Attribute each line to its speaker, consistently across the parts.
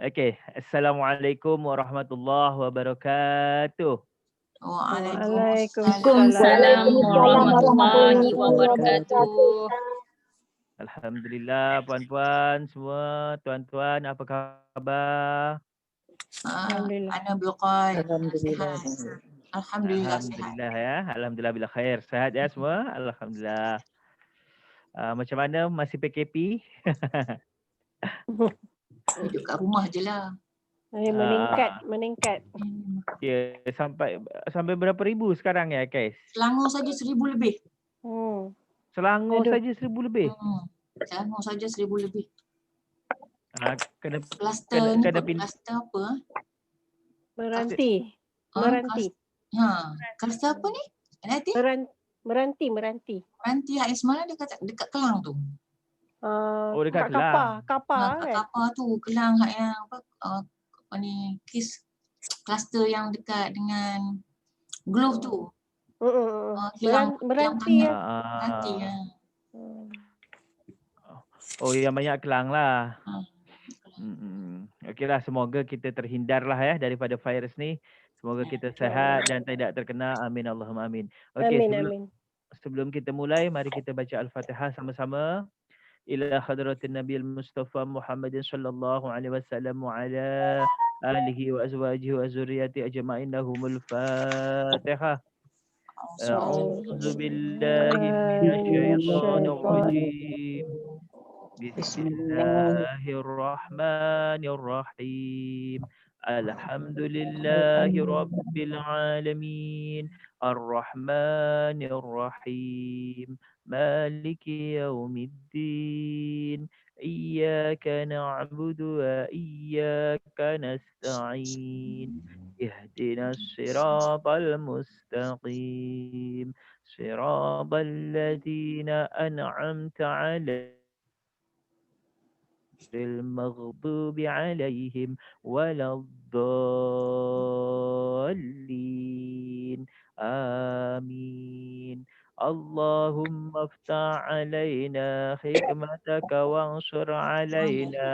Speaker 1: Okey. Assalamualaikum warahmatullahi wabarakatuh.
Speaker 2: Waalaikumsalam
Speaker 3: Waalaikumsalam
Speaker 2: warahmatullahi
Speaker 3: warahmatullahi wabarakatuh.
Speaker 2: wabarakatuh.
Speaker 1: Alhamdulillah puan-puan semua, tuan-tuan apa khabar?
Speaker 2: Alhamdulillah.
Speaker 3: Ana Bilqan.
Speaker 4: Alhamdulillah.
Speaker 3: Sihat. Alhamdulillah sihat.
Speaker 1: Alhamdulillah ya. Alhamdulillah bila khair. Sehat ya semua? Alhamdulillah. Macam mana masih PKP?
Speaker 3: Duduk kat rumah je lah.
Speaker 2: Meningkat.
Speaker 1: Ya, sampai berapa ribu sekarang ya, guys?
Speaker 3: Selangor saja 1,000 lebih.
Speaker 1: Selangor
Speaker 2: Aduh.
Speaker 1: saja 1,000 lebih.
Speaker 3: Selangor saja 1,000 lebih.
Speaker 1: Kena
Speaker 3: Kluster ni
Speaker 1: kena
Speaker 3: kluster apa?
Speaker 2: Meranti.
Speaker 3: Kluster apa ni? Nanti?
Speaker 2: Meranti.
Speaker 3: Meranti hari semalam dekat Kelang tu.
Speaker 1: dekat
Speaker 2: kat Kapar
Speaker 3: Kat
Speaker 2: kan?
Speaker 3: Kapar tu, Kelang hak yang apa ni, kes kluster yang dekat dengan Glove tu. Kilang
Speaker 2: Meranti ya.
Speaker 3: Meranti ya.
Speaker 1: Oh, yang banyak Kelang lah. Okeylah, semoga kita terhindar lah ya daripada virus ni. Semoga kita sehat dan tidak terkena. Amin Allahumma amin. Okey,
Speaker 2: Amin.
Speaker 1: sebelum kita mulai, mari kita baca Al-Fatihah sama-sama. Ila hadratin Nabi Mustafa Muhammadin sallallahu alaihi wasallam wa ala alihi wa azwajihi wa zurriyyati ajma'in lahumul Fatihah. A'udzu billahi minasy syaithanir rajim. Bismillahirrahmanirrahim. Alhamdulillahi rabbil alamin. Ar-Rahmanir-Rahim. Maliki yaumiddin. Iyyaka na'budu wa iyyaka nasta'in. Ihdinas siratal mustaqim. Siratal ladzina an'amta 'alaihim. المغضوب عليهم ولا الضالين آمين اللهم افتح علينا حكمتك وانشر علينا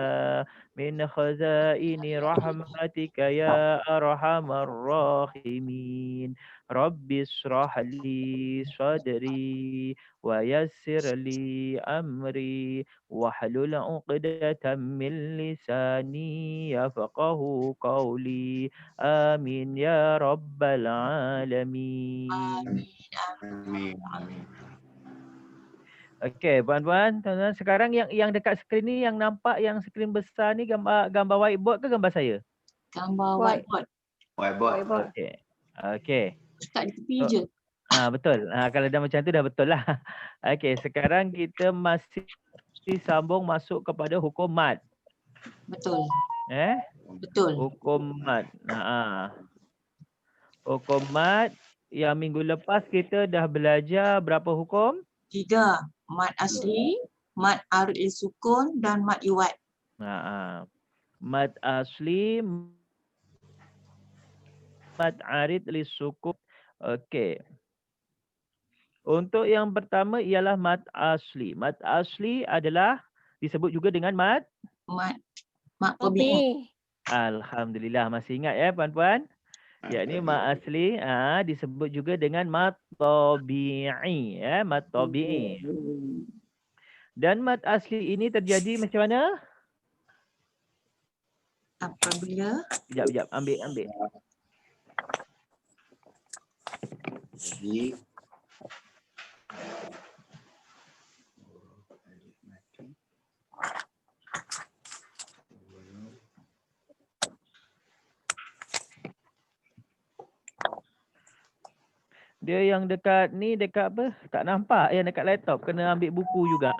Speaker 1: من خزائن رحمتك يا أرحم الراحمين رب اشرح لي صدري ويسر لي أمري واحلل عقدة من لساني يفقه قولي آمين يا رب العالمين.
Speaker 3: Amin.
Speaker 1: Okey, puan-puan, tuan-tuan, sekarang yang dekat skrin ni, yang nampak yang skrin besar ni gambar whiteboard ke gambar saya?
Speaker 3: Gambar whiteboard.
Speaker 1: Okey.
Speaker 3: Dekat di tepi je.
Speaker 1: Betul. Kalau dah macam tu dah betul lah. Okey, sekarang kita masih sambung masuk kepada hukum mat.
Speaker 3: Betul. Betul.
Speaker 1: Hukum mat. Hukum mat yang minggu lepas kita dah belajar berapa hukum?
Speaker 3: 3. Mat asli, mat arid sukun dan mat iwad.
Speaker 1: Mat asli, mat arid li sukun. Okey. Untuk yang pertama ialah mat asli. Mat asli adalah disebut juga dengan mat
Speaker 3: tabi'i.
Speaker 1: Alhamdulillah, masih ingat ya puan-puan? Yakni mat asli disebut juga dengan mat tabi'i ya, mat tabi'i. Dan mat asli ini terjadi macam mana?
Speaker 3: Apabila
Speaker 1: Sekejap, ambil.
Speaker 4: Jadi
Speaker 1: dia yang dekat ni, dekat apa? Tak nampak yang dekat laptop. Kena ambil buku juga.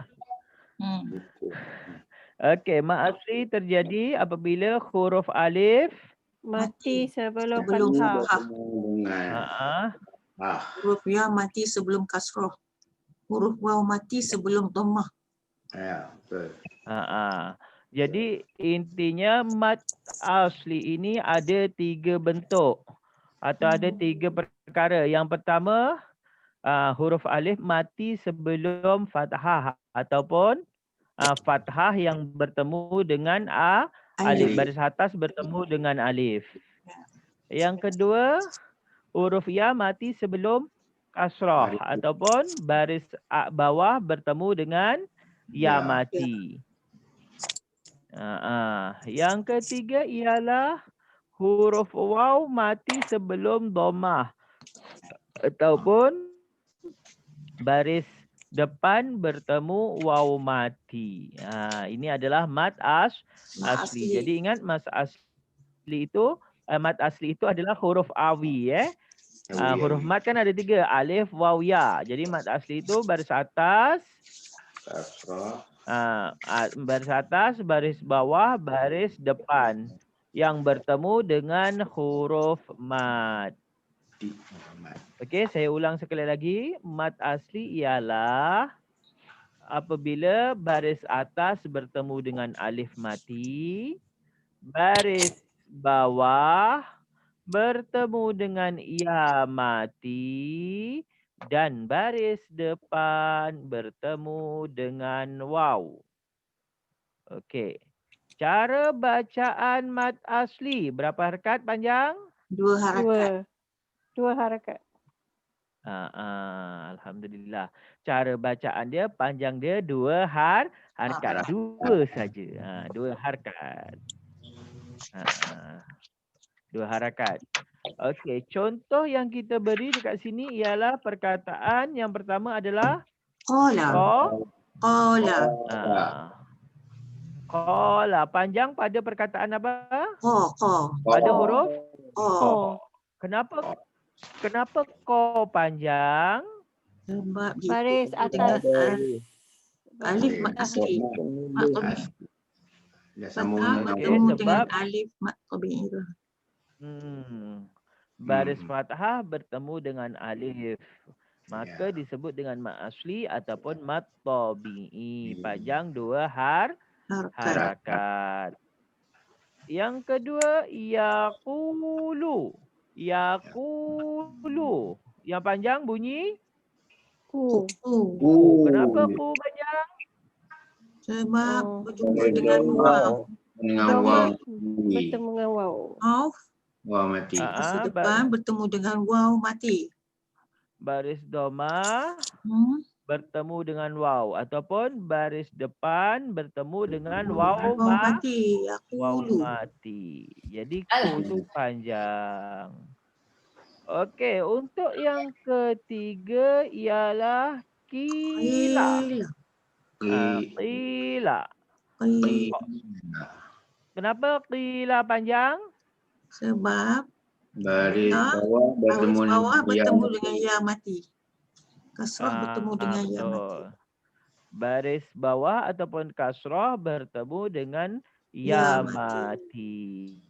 Speaker 1: Okey, mat asli terjadi apabila huruf alif
Speaker 2: mati sebelum
Speaker 3: fathah. Huruf ya mati sebelum kasroh. Huruf waw mati sebelum dhammah.
Speaker 4: Ya, betul.
Speaker 1: Jadi intinya mat asli ini ada 3 bentuk atau ada 3 perkara. Yang pertama, huruf alif mati sebelum fathah ataupun fathah yang bertemu dengan alif.
Speaker 3: Alif.
Speaker 1: Baris atas bertemu dengan alif.
Speaker 3: Ya.
Speaker 1: Yang kedua, huruf ya mati sebelum kasrah ataupun baris bawah bertemu dengan ya
Speaker 4: Ya.
Speaker 1: mati. Yang ketiga ialah huruf waw mati sebelum dhammah ataupun baris depan bertemu waw mati. Ini adalah mad asli. Jadi ingat mad asli itu adalah huruf awi ya. Huruf mad kan ada 3, alif, waw, ya. Jadi mad asli itu baris atas,
Speaker 4: Kasrah.
Speaker 1: baris atas, baris bawah, baris depan yang bertemu dengan huruf mad. Okey, saya ulang sekali lagi. Mad asli ialah apabila baris atas bertemu dengan alif mati, baris bawah bertemu dengan ya mati, dan baris depan bertemu dengan waw. Okey. Cara bacaan mad asli, berapa harakat panjang?
Speaker 3: 2 harakat.
Speaker 2: 2 harakat.
Speaker 1: Alhamdulillah. Cara bacaan dia, panjang dia 2 harakat. 2 saja. 2 harakat. 2 harakat. Okey, contoh yang kita beri dekat sini ialah perkataan yang pertama adalah
Speaker 3: Qala. Qala.
Speaker 1: Qala. Panjang pada perkataan apa?
Speaker 3: Qa.
Speaker 1: Pada huruf
Speaker 3: Qa.
Speaker 1: Kenapa ko panjang?
Speaker 3: Sebab
Speaker 2: Baris atas.
Speaker 3: alif mad asli. Mad tabi'i.
Speaker 4: Dia sambung dengan
Speaker 3: bertemu dengan
Speaker 1: sebab
Speaker 3: alif mad tabi'i itu.
Speaker 1: Baris fathah bertemu dengan alif. Maka disebut dengan mad asli ataupun mad tabi'i. Panjang 2 harakat. Yang kedua, yaqulu. Yaqulu. Yang panjang bunyi?
Speaker 2: Ku.
Speaker 1: Kenapa ku panjang?
Speaker 3: Sebab berjumpa dengan waw.
Speaker 4: dengan waw.
Speaker 2: Bertemu dengan waw.
Speaker 4: Waw mati.
Speaker 3: Masa depan bertemu dengan waw mati.
Speaker 1: Baris dhammah bertemu dengan waw ataupun baris depan bertemu dengan waw
Speaker 3: mati.
Speaker 1: Waw mati. Jadi ku tu panjang. Okey, untuk yang ketiga ialah qila. Qila. Kenapa qila panjang?
Speaker 3: Sebab
Speaker 4: baris bawah bertemu
Speaker 3: dengan ya mati. Kasrah bertemu dengan ya mati.
Speaker 1: Baris bawah ataupun kasrah bertemu dengan ya mati.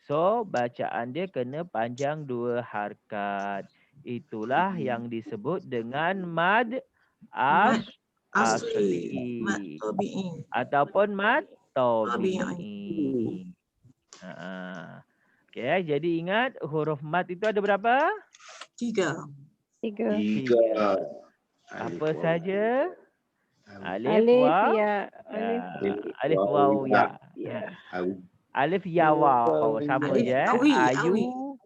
Speaker 1: So, bacaan dia kena panjang 2 harakat. Itulah yang disebut dengan mad asli.
Speaker 3: Mad tabi'i.
Speaker 1: Ataupun mad tabi'i. Okey, jadi ingat huruf mad itu ada berapa?
Speaker 3: 3.
Speaker 1: Apa saja? Alif, waw, ya. Alif, ya, waw. Sama je. Ayu,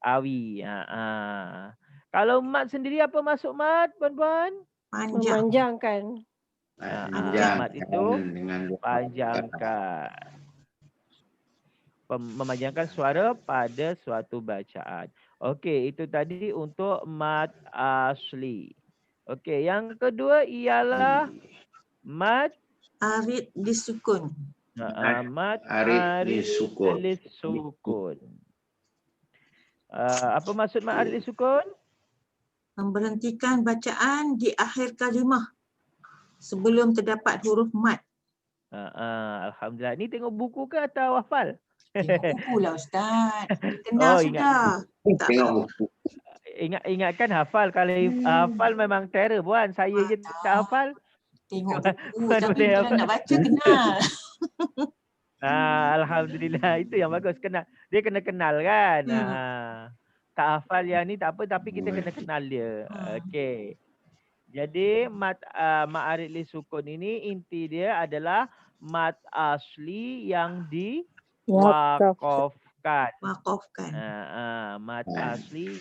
Speaker 1: awi. Kalau mad sendiri apa masuk mad, puan-puan?
Speaker 2: Memanjangkan.
Speaker 1: Mad itu panjangkan. Memanjangkan suara pada suatu bacaan. Okey, itu tadi untuk mad asli. Okey, yang kedua ialah mad
Speaker 3: arid disukun.
Speaker 1: Mad arid disukun. Apa maksud mad arid disukun?
Speaker 3: Memberhentikan bacaan di akhir kalimah sebelum terdapat huruf mad.
Speaker 1: Alhamdulillah. Ni tengok buku ke atau hafal?
Speaker 3: Tengok buku lah Ustaz. Kenal sudah.
Speaker 4: Tengok buku.
Speaker 1: Ingatkan hafal. Kalau hafal memang terror puan. Saya je tak hafal.
Speaker 3: Tengok buku. Tapi bila nak baca kenal.
Speaker 1: Alhamdulillah. Itu yang bagus. Dia kena kenal kan. Tak hafal yang ni tak apa. Tapi kita kena kenal dia. Okey. Jadi mat ma'arid li sukun ini inti dia adalah mat asli yang diwakafkan.
Speaker 5: Wakafkan.
Speaker 1: Mat asli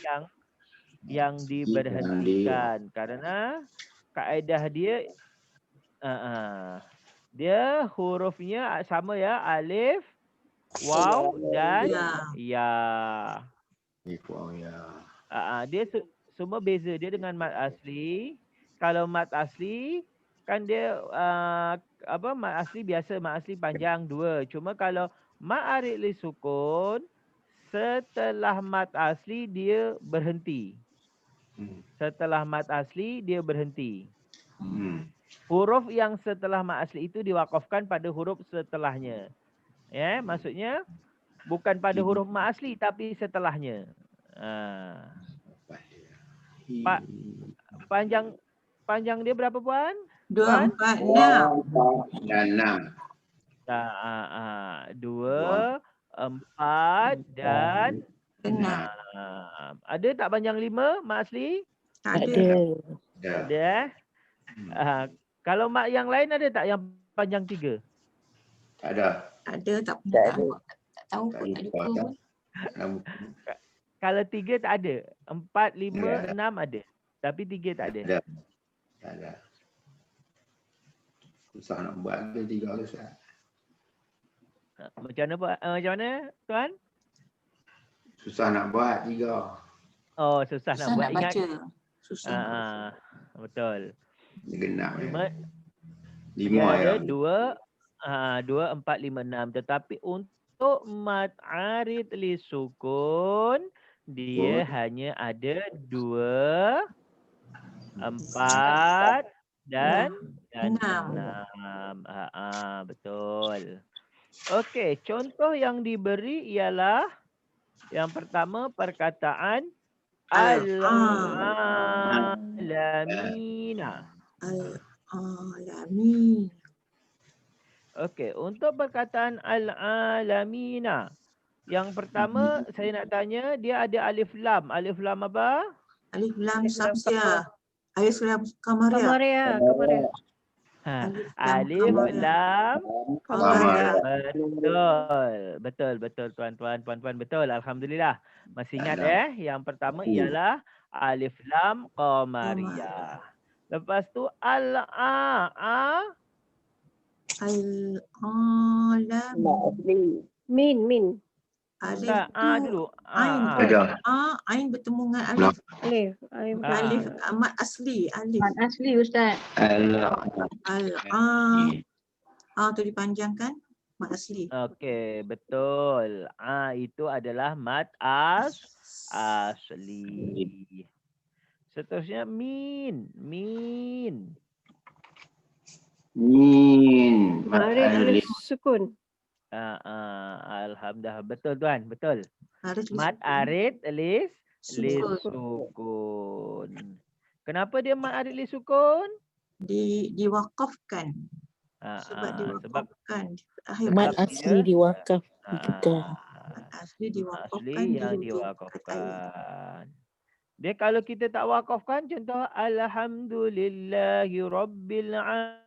Speaker 1: yang diberhentikan karena kaedah dia dia hurufnya sama ya, alif, waw dan ya.
Speaker 4: Wow, ya.
Speaker 1: Dia semua beza dia dengan mat asli. Kalau mat asli kan dia mat asli biasa, mat asli panjang 2. Cuma kalau ma'arid li sukun setelah mat asli dia berhenti. Setelah mat asli dia berhenti. Huruf yang setelah mat asli itu diwakafkan pada huruf setelahnya. Ya, maksudnya bukan pada huruf mat asli tapi setelahnya. Panjang dia berapa puan?
Speaker 5: 2, 4, 6.
Speaker 1: 2, 4 dan 6. Ada tak panjang 5 mak asli?
Speaker 5: Tak
Speaker 4: Ada.
Speaker 1: Ada. Kalau mak yang lain ada tak yang panjang 3?
Speaker 4: Tak ada.
Speaker 5: Ada, tak
Speaker 3: tahu pun, tak lupa pun.
Speaker 1: Kalau 3 tak ada. 4, 5, 6 ada. Tapi 3 tak ada.
Speaker 4: Tak ada. Susah nak buat ke 3 Ustaz.
Speaker 1: Macam mana tuan?
Speaker 4: Susah nak buat 3.
Speaker 1: Oh, susah nak buat, ingat.
Speaker 3: Baca.
Speaker 5: susah.
Speaker 1: Betul.
Speaker 4: Dia genap.
Speaker 1: Cuma
Speaker 4: 5
Speaker 1: dia ada
Speaker 4: ya.
Speaker 1: 2, 4, 5, 6. Tetapi untuk mat arid li sukun dia hanya ada 2, 4 dan 6. Betul. Okey, contoh yang diberi ialah yang pertama perkataan al-alamina.
Speaker 5: Al-alamin.
Speaker 1: Okey, untuk perkataan al-alamina. Yang pertama saya nak tanya, dia ada alif lam. Alif lam apa?
Speaker 5: Alif lam samsiah. Alif lam kamaria.
Speaker 1: Alif lam
Speaker 5: Kamaria.
Speaker 1: Betul tuan-tuan, puan-puan, betul. Alhamdulillah. Masih ingat yang pertama ialah alif lam qamariyah. Lepas tu al-a.
Speaker 5: Al-alam.
Speaker 2: Min.
Speaker 5: Alif
Speaker 1: dulu.
Speaker 5: Ain bertemu dengan alif. Alif mat asli. Alif.
Speaker 3: Mat asli Ustaz.
Speaker 5: Tu dipanjangkan. Mat asli.
Speaker 1: Okey, betul. Itu adalah mat asli. Seterusnya min.
Speaker 2: Ma'arid sukun.
Speaker 1: Alhamdulillah. Betul tuan, betul. Mat arid li sukun. Kenapa dia mat arid li sukun?
Speaker 5: Diwakafkan. Sebab diwakafkan.
Speaker 6: Mat asli diwakaf.
Speaker 5: Mat asli diwakafkan.
Speaker 1: Yang diwakafkan. Dia kalau kita tak wakafkan, contoh alhamdulillahi rabbil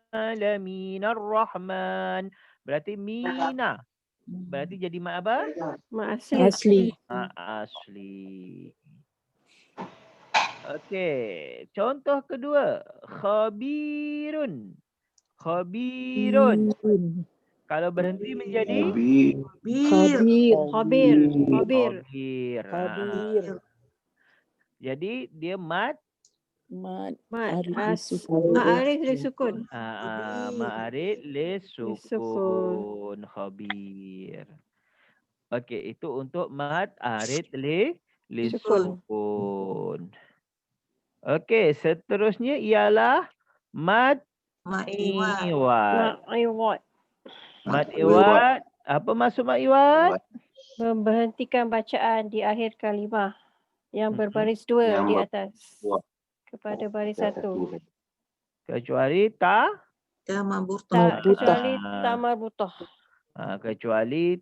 Speaker 1: alamin ar-rahman. Berarti mina. Berarti jadi mat apa?
Speaker 2: Mat
Speaker 6: Asli.
Speaker 1: Mat asli. Okey. Contoh kedua. Khabirun. Kalau berhenti menjadi?
Speaker 2: Khabir.
Speaker 1: Jadi dia mat
Speaker 2: Ma'arid li sukun.
Speaker 1: Ma'arid li sukun. Khabir. Okey, itu untuk mat arid li sukun. Okey, seterusnya ialah mat iwad. Mat iwad. Apa maksud mat iwad?
Speaker 2: Memberhentikan bacaan di akhir kalimah yang berbaris 2 di atas kepada baris 1.
Speaker 1: Kecuali ta
Speaker 2: marbutah.
Speaker 1: Kecuali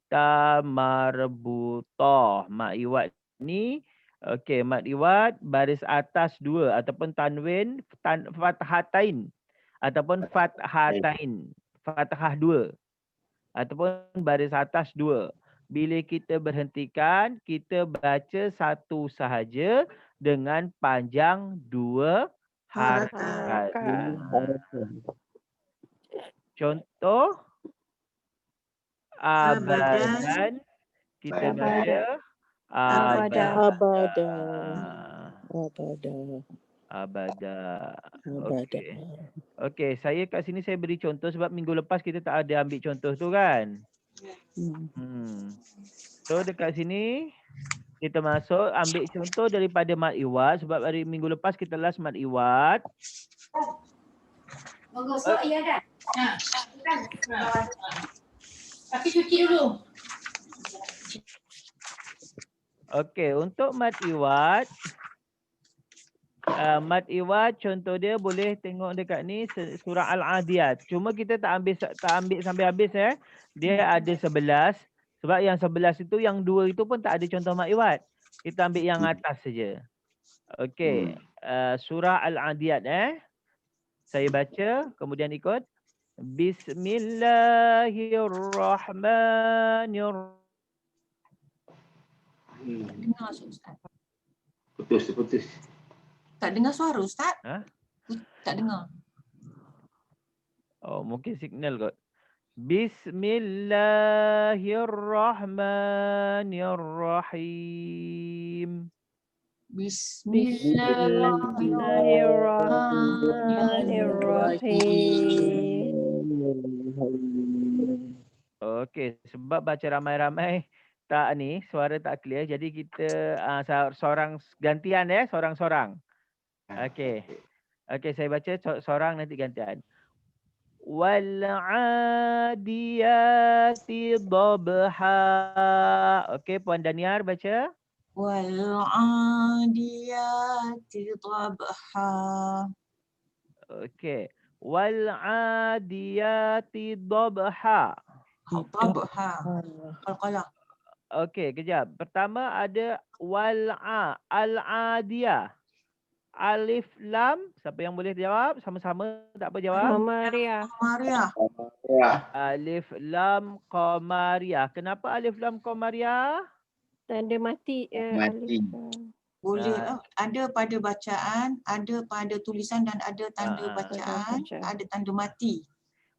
Speaker 1: ta marbutah. Mat iwad ni Okey, mad iwad baris atas 2 ataupun tanwin fathatain ataupun fathatain. Fathah 2 ataupun baris atas 2. Bila kita berhentikan, kita baca satu sahaja dengan panjang 2 harakat. Contoh abadan kita baca
Speaker 2: Abada.
Speaker 6: Abada.
Speaker 1: abada.
Speaker 6: Abada.
Speaker 1: Okey, saya kat sini saya beri contoh sebab minggu lepas kita tak ada ambil contoh tu kan. So dekat sini kita masuk ambil contoh daripada mad iwad sebab hari minggu lepas kita last mad iwad.
Speaker 3: Gosok iya dah. Kan. Tapi cuci dulu.
Speaker 1: Okey, untuk mad iwad contoh dia boleh tengok dekat ni surah Al-Adiyat. Cuma kita tak ambil sampai habis Dia ada 11 sebab yang 11 itu yang 2 itu pun tak ada contoh mad iwad. Kita ambil yang atas saja. Okey, surah Al-Adiyat Saya baca kemudian ikut. Bismillahirrahmanirrahim.
Speaker 3: Dengar Ustaz.
Speaker 4: Putus.
Speaker 3: Tak dengar suara Ustaz?
Speaker 1: Ha?
Speaker 3: Tak dengar.
Speaker 1: Oh, mungkin signal kot. Bismillahirrahmanirrahim.
Speaker 2: Bismillahirrahmanirrahim.
Speaker 1: Okey, sebab baca ramai-ramai tak ni suara tak clear jadi kita seorang gantian seorang-seorang. Okey. Okey, saya baca seorang nanti gantian. Wal 'adiyati dhabha. Okey, Puan Daniar baca.
Speaker 3: Wal 'adiyati dhabha.
Speaker 1: Okey. Wal 'adiyati dhabha.
Speaker 3: Dhabha. Qalqalah.
Speaker 1: Okey, kejap. Pertama ada wal'a, al-adiyah. Alif lam, siapa yang boleh jawab? Sama-sama tak apa jawab?
Speaker 2: Qamariyah.
Speaker 1: Alif lam qamariyah. Kenapa alif lam qamariyah?
Speaker 2: Tanda mati.
Speaker 4: Mati.
Speaker 3: Boleh ada pada bacaan, ada pada tulisan dan ada tanda bacaan, ada tanda mati.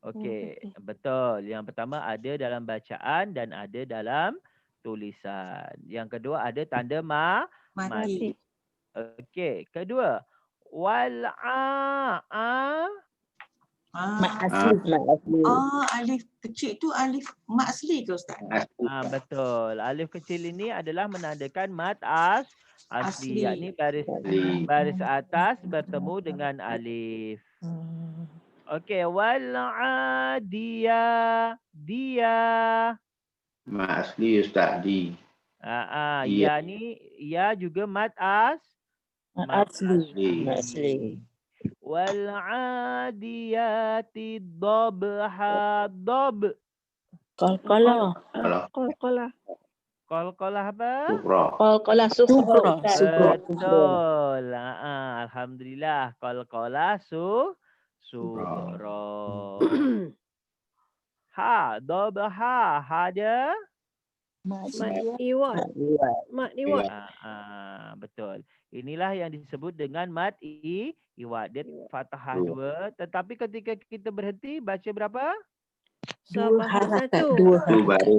Speaker 1: Okey, betul. Yang pertama ada dalam bacaan dan ada dalam tulisan. Yang kedua ada tanda mati. Okey, kedua wal'a.
Speaker 6: Mak asli.
Speaker 3: Alif kecil tu alif mat asli ke Ustaz?
Speaker 1: Betul. Alif kecil ini adalah menandakan mat asli. Yakni baris atas bertemu dengan alif. Okey, wal'adiyah. Dia.
Speaker 4: Mat asli Ustaz di.
Speaker 1: Ya ni ya juga mat
Speaker 6: asli.
Speaker 1: Wal'adiyati dhabha. Dhab.
Speaker 6: Qalqalah.
Speaker 1: Qalqalah apa?
Speaker 6: Qalqalah sufra.
Speaker 1: Betul. Alhamdulillah. Qalqalah sufra. Ha, dhabha. Ha dia
Speaker 2: Mat iwad.
Speaker 1: Betul. Inilah yang disebut dengan mad iwad. Dia fathah 2. Tetapi ketika kita berhenti baca berapa?
Speaker 2: 2 harakat.
Speaker 1: 2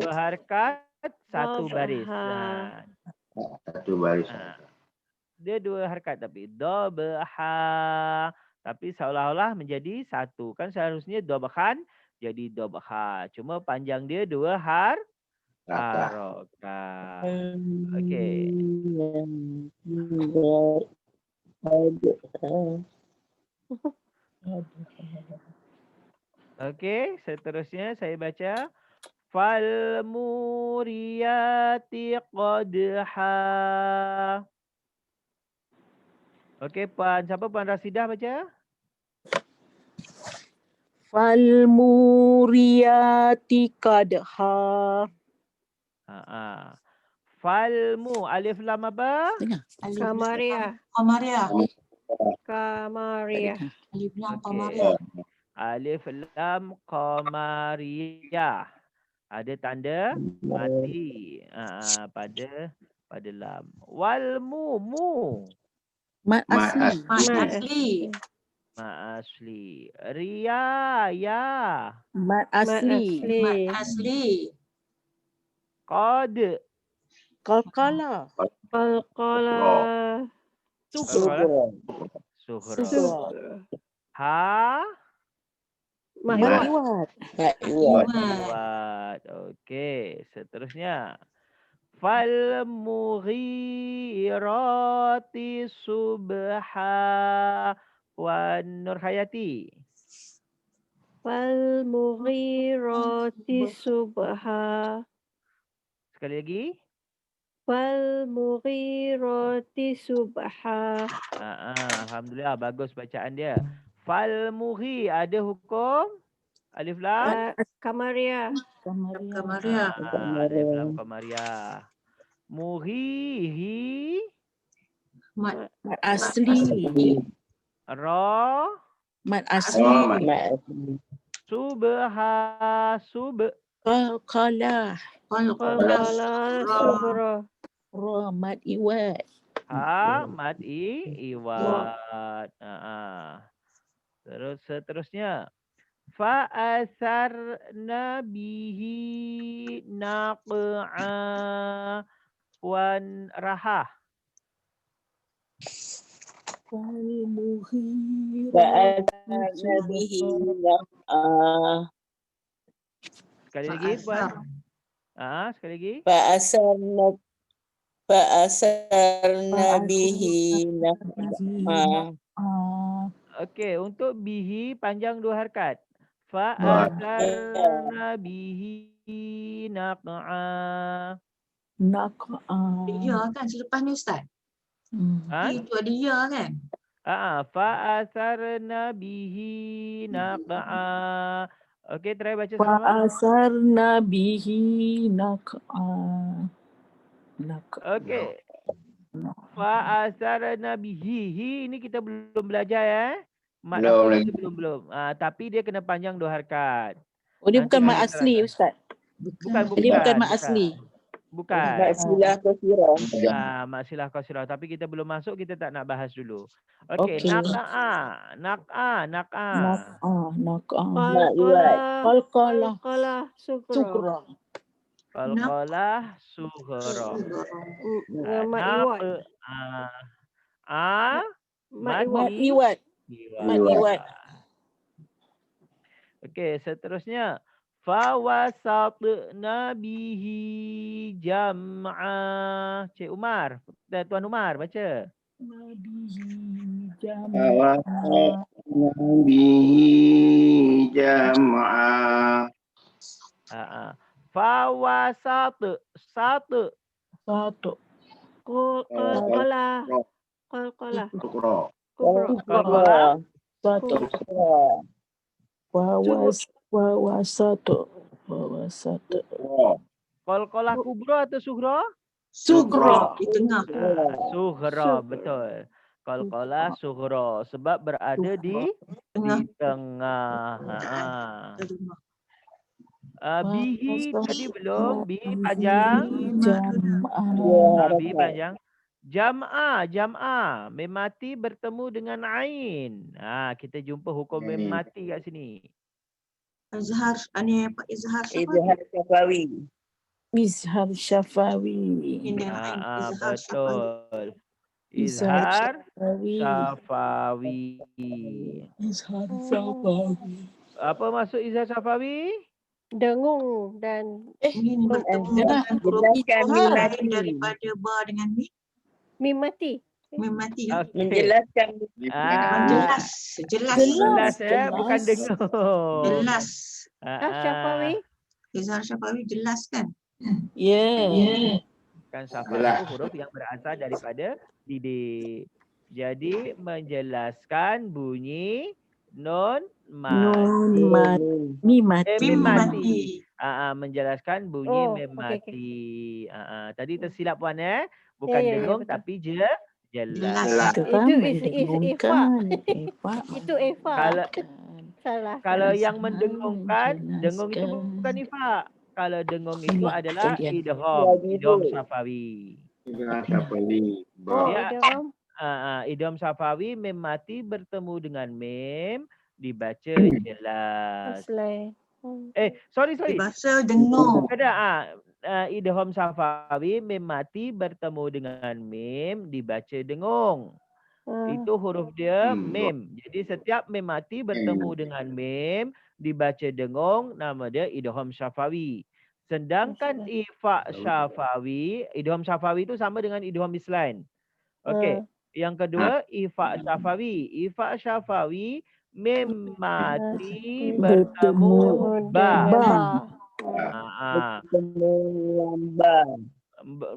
Speaker 1: harakat, 1 baris.
Speaker 4: Satu baris.
Speaker 1: Dia 2 harakat tapi dhabha. Tapi seolah-olah menjadi 1. Kan seharusnya dhabhan jadi dhabha. Cuma panjang dia 2 harakat. Okey. Okey, seterusnya saya baca fal muriyati qadha. Okey, siapa Puan Rasidah baca?
Speaker 6: Fal muriyati qadha.
Speaker 1: Falmu. Alif lam apa?
Speaker 2: Kamaria.
Speaker 5: Kamaria.
Speaker 2: Kamaria.
Speaker 5: Alif lam
Speaker 1: Okey.
Speaker 5: Kamaria.
Speaker 1: Alif lam qamariyah. Ada tanda mati pada lam. Wal mu.
Speaker 6: Mat asli.
Speaker 5: Mat asli.
Speaker 1: Ma asli. Ria ya.
Speaker 6: Mat asli.
Speaker 5: Mat asli.
Speaker 1: Qad.
Speaker 6: Qalqalah.
Speaker 2: Qalqala.
Speaker 1: Sughra.
Speaker 2: Sughra.
Speaker 1: Ha.
Speaker 2: Mahliwat.
Speaker 1: Mahliwat. Okey, seterusnya. Fal mughirati subha. Wan Nurhayati.
Speaker 2: Fal mughirati subha.
Speaker 1: Sekali lagi.
Speaker 2: Fal mughirati subha.
Speaker 1: Alhamdulillah, bagus bacaan dia. Fal mughi ada hukum alif lam
Speaker 2: Kamaria.
Speaker 5: Kamaria.
Speaker 1: alif lam qamariyah. Mughihi
Speaker 5: Mat
Speaker 6: asli.
Speaker 1: ra
Speaker 6: Mat asli.
Speaker 1: subha
Speaker 6: Qalqalah.
Speaker 2: Qalqala sughra.
Speaker 6: Ra mat iwat.
Speaker 1: ha mad iwat. Terus seterusnya. Fa asarna bihi naq'a wan rahah. Sekali lagi Puan. Sekali lagi.
Speaker 6: Fa'asarna bihi naq'a.
Speaker 1: Okey, untuk bihi panjang 2 harakat. Fa'asarna bihi naq'a.
Speaker 5: Dia kan selepas ni Ustaz. Itu ada ya kan?
Speaker 1: Fa'asarna bihi naq'a. Okey, try baca sama.
Speaker 6: Fa'asarna bihi naq'a.
Speaker 1: Okey. Fa'asarna bihi. Hi ni kita belum belajar Mat
Speaker 4: Belum
Speaker 1: asli belum. Tapi dia kena panjang 2 harakat.
Speaker 6: Oh, dia
Speaker 1: Nanti
Speaker 6: bukan mat
Speaker 1: kita
Speaker 6: asli, Ustaz.
Speaker 1: Bukan.
Speaker 6: Dia bukan mat asli.
Speaker 1: Bukan.
Speaker 6: Maksilah qasirah.
Speaker 1: Maksilah qasirah. Tapi kita belum masuk, kita tak nak bahas dulu. Okey, naq'a.
Speaker 2: Qalqala sughra.
Speaker 1: Qalqalah sughra.
Speaker 2: Mat
Speaker 6: iwat.
Speaker 1: Okey, seterusnya. Fawasatna bihi jam'a. Cik Umar, Tuan Umar baca.
Speaker 4: Bihi jam'a.
Speaker 1: Fawasat.
Speaker 2: Qalqala.
Speaker 1: Qalqalah kubra atau sughra?
Speaker 5: Sughra di tengah.
Speaker 1: Sughra, betul. Qalqalah sughra sebab berada di tengah. Bihi tadi belum. Bihi panjang. Bihi panjang. Jam'a. Mim mati bertemu dengan ain. Kita jumpa hukum mim mati kat sini.
Speaker 5: Izhar
Speaker 6: Syafawi.
Speaker 1: Betul. Izhar Syafawi. Apa maksud izhar Syafawi?
Speaker 2: Dengung dan
Speaker 5: bertemu dengan huruf lain daripada ba dengan mim.
Speaker 2: Mim mati.
Speaker 6: Menjelaskan.
Speaker 5: Jelas
Speaker 1: Bukan dengung.
Speaker 5: Jelas.
Speaker 2: Syafawi.
Speaker 5: Izhar Syafawi jelas kan?
Speaker 1: Kan Syafawi itu huruf yang berasal daripada didik. Jadi menjelaskan bunyi nun mati.
Speaker 6: Mim mati.
Speaker 1: Mim
Speaker 5: Mim
Speaker 1: mati.
Speaker 5: mati.
Speaker 1: Menjelaskan bunyi
Speaker 2: Oh,
Speaker 1: mim
Speaker 2: okey,
Speaker 1: mati. Tadi tersilap puan bukan
Speaker 2: Ya,
Speaker 1: dengung
Speaker 2: betul.
Speaker 1: tapi
Speaker 5: Jelas.
Speaker 1: jelas.
Speaker 6: Itu
Speaker 2: Itu
Speaker 6: kan
Speaker 2: is
Speaker 6: mendengungkan.
Speaker 2: Itu Eva.
Speaker 1: Kalau
Speaker 2: Salah.
Speaker 1: kalau
Speaker 2: salah.
Speaker 1: yang mendengungkan, dengung itu bukan ifa. Kalau dengung itu adalah idgham syafawi.
Speaker 4: Dengan Syafawi.
Speaker 2: Oh,
Speaker 1: Dia
Speaker 2: idgham.
Speaker 1: idgham syafawi mim mati bertemu dengan mim dibaca jelas.
Speaker 2: Selain.
Speaker 1: Sorry.
Speaker 5: Dibaca dengung.
Speaker 1: Ada idgham syafawi mim mati bertemu dengan mim dibaca dengung. Itu huruf dia mim. Jadi setiap mim mati bertemu dengan mim dibaca dengung, nama dia idgham syafawi. Sedangkan ifa syafawi, idgham syafawi itu sama dengan idgham islan. Okey. Yang kedua ifa syafawi. Ifa syafawi mim mati bertemu ba.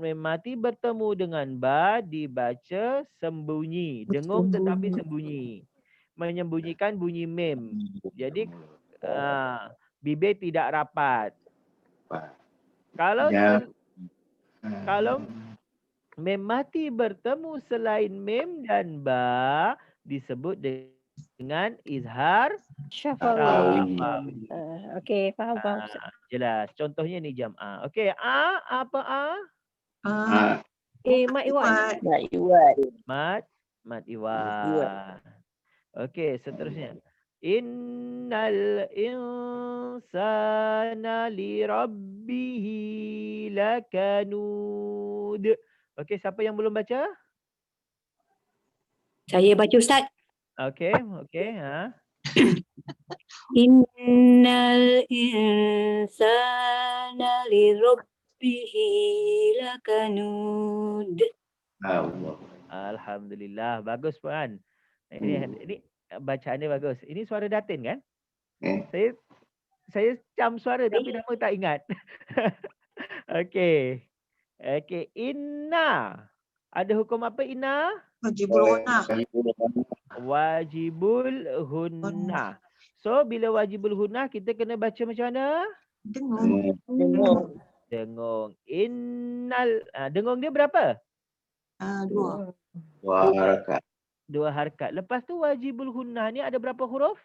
Speaker 1: Mim mati bertemu dengan ba dibaca sembunyi. Dengung tetapi sembunyi. Menyembunyikan bunyi mim. Jadi bibir tidak rapat. Kalau mim mati bertemu selain mim dan ba disebut dengan izhar
Speaker 2: Syafawi. Okey, faham.
Speaker 1: Jelas. Contohnya ni jam'ah. Okey, apa
Speaker 2: Mat Iwan.
Speaker 1: Mat iwan. Okey, seterusnya. Innal insana li rabbihi lakanud. Okey, siapa yang belum baca?
Speaker 6: Saya baca Ustaz.
Speaker 1: Okey.
Speaker 6: Innal insana li rabbihi lakanud.
Speaker 1: Alhamdulillah. Bagus puan. Ini bacaan dia bagus. Ini suara Datin kan? Saya cam suara tapi nama tak ingat. Okey. Inna. Ada hukum apa inna?
Speaker 5: Wajibul gunah.
Speaker 1: Wajibul hunnah. So bila wajibul hunnah kita kena baca macam mana? Dengung. Innal. Dengung dia berapa?
Speaker 5: 2.
Speaker 4: 2 harakat.
Speaker 1: 2 harakat. Lepas tu wajibul hunnah ni ada berapa huruf?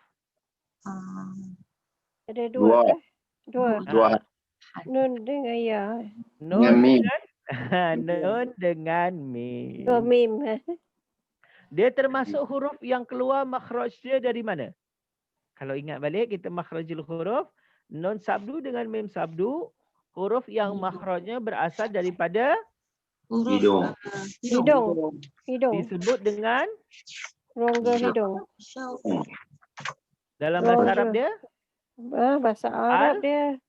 Speaker 2: Ada 2
Speaker 4: 2.
Speaker 2: Nun dengan ya.
Speaker 1: Nun dengan mim.
Speaker 2: Mim.
Speaker 1: Dia termasuk huruf yang keluar makhraj dia dari mana? Kalau ingat balik kita makhrajul huruf nun sabdu dengan mim sabdu, huruf yang makhrajnya berasal daripada
Speaker 5: Hidung.
Speaker 1: disebut dengan
Speaker 2: Rongga hidung.
Speaker 1: dalam bahasa Arab dia?
Speaker 2: Bahasa Arab dia.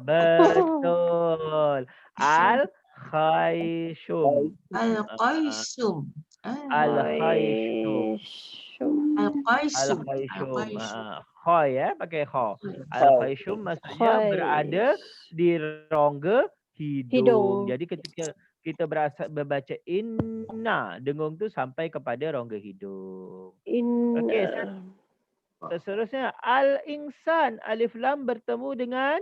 Speaker 1: Betul. Al-Khayshum. Khoy pakai kho. Al-Khayshum maksudnya berada di rongga hidung. Jadi ketika kita berbaca inna, dengung tu sampai kepada rongga hidung. Okey. Seterusnya al-insan, alif lam bertemu dengan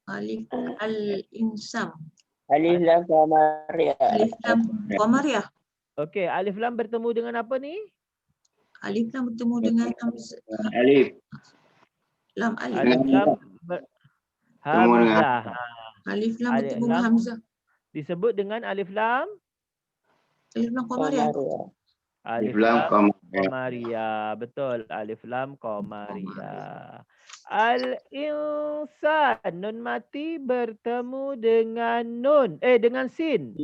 Speaker 5: Al-insam.
Speaker 6: Alif lam
Speaker 5: Qamariyah.
Speaker 1: Okey, alif lam bertemu dengan apa ni?
Speaker 5: Alif lam bertemu dengan
Speaker 4: Alif.
Speaker 5: lam alif.
Speaker 1: Alif lam hamzah.
Speaker 5: Alif lam bertemu dengan hamzah.
Speaker 1: Disebut dengan alif lam
Speaker 5: Qamariyah.
Speaker 1: Alif lam qamariyah. Betul, alif lam qamariyah. Al-insan, nun mati bertemu dengan dengan sin.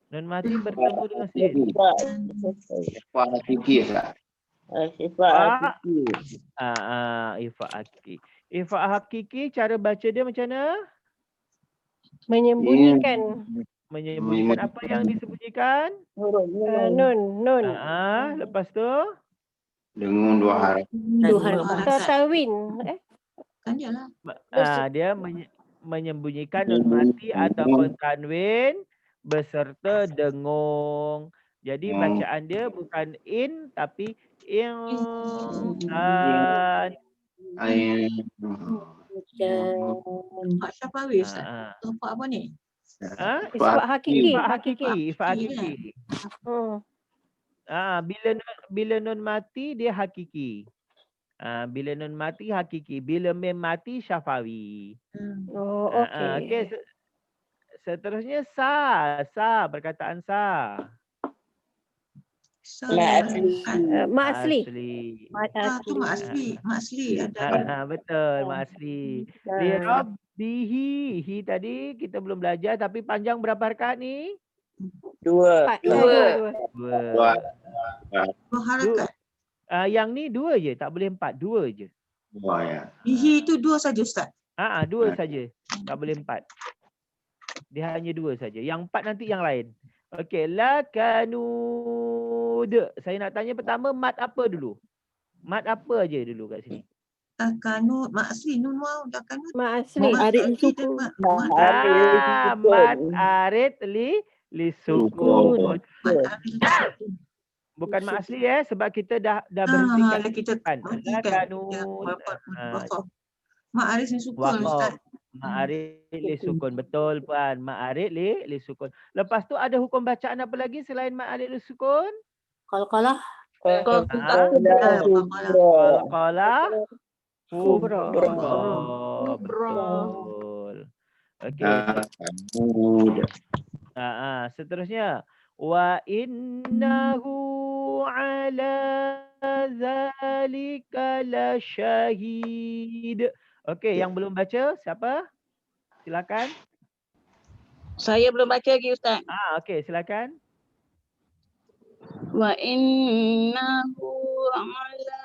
Speaker 1: Nun mati bertemu dengan sin.
Speaker 4: Ifa hakiki tak?
Speaker 1: Ifa hakiki. Ifa hakiki cara baca dia macam mana?
Speaker 2: Menyembunyikan.
Speaker 1: Menyembunyikan apa yang disembunyikan?
Speaker 2: Nun.
Speaker 1: Lepas tu?
Speaker 4: Dengan 2 harakat.
Speaker 2: Tatawin.
Speaker 5: Kan dia lah.
Speaker 1: Dia menyembunyikan nun mati ataupun tanwin beserta dengung Jadi bacaan dia bukan in tapi insan.
Speaker 5: Pak Syafawi Ustaz. Tempat apa ni?
Speaker 2: Isbak hakiki.
Speaker 1: Ifat hakiki. Bila nun mati dia hakiki. Bila nun mati hakiki, bila mim mati syafawi.
Speaker 2: Oh, okey.
Speaker 1: Okey. Seterusnya sa, perkataan sa.
Speaker 2: Mak asli.
Speaker 5: Tu mak asli ada.
Speaker 1: Betul, mak asli. Li rabbihi, hi tadi kita belum belajar tapi panjang berapa harakat ni?
Speaker 6: Dua.
Speaker 5: Dua harakat.
Speaker 1: Yang ni 2 je, tak boleh 4, 2 je.
Speaker 5: Bihi tu 2 saja Ustaz.
Speaker 1: 2 saja. Tak boleh 4. Dia hanya 2 saja. Yang 4 nanti yang lain. Okey, lakanud. Saya nak tanya pertama mat apa dulu? Mat apa aja dulu kat sini?
Speaker 5: Lakanud, mak asli nun waw lakanud.
Speaker 2: Mak asli.
Speaker 6: Arid sukun.
Speaker 1: Mat arid li sukun. Bukan mak asli sebab kita dah berhentikan
Speaker 5: kita
Speaker 1: lakanud.
Speaker 5: Mak arid ni sukun Ustaz.
Speaker 1: Ma'arid li sukun. Betul puan. Ma'arid li sukun. Lepas tu ada hukum bacaan apa lagi selain ma'arid li sukun?
Speaker 6: Qalqalah.
Speaker 1: Qalqalah.
Speaker 2: Kubra.
Speaker 1: Betul. Okey. Seterusnya wa innahu ala zalika lasyahid. Okey, yang belum baca siapa? Silakan.
Speaker 7: Saya belum baca lagi Ustaz.
Speaker 1: Okey, silakan.
Speaker 7: Wa innahu ala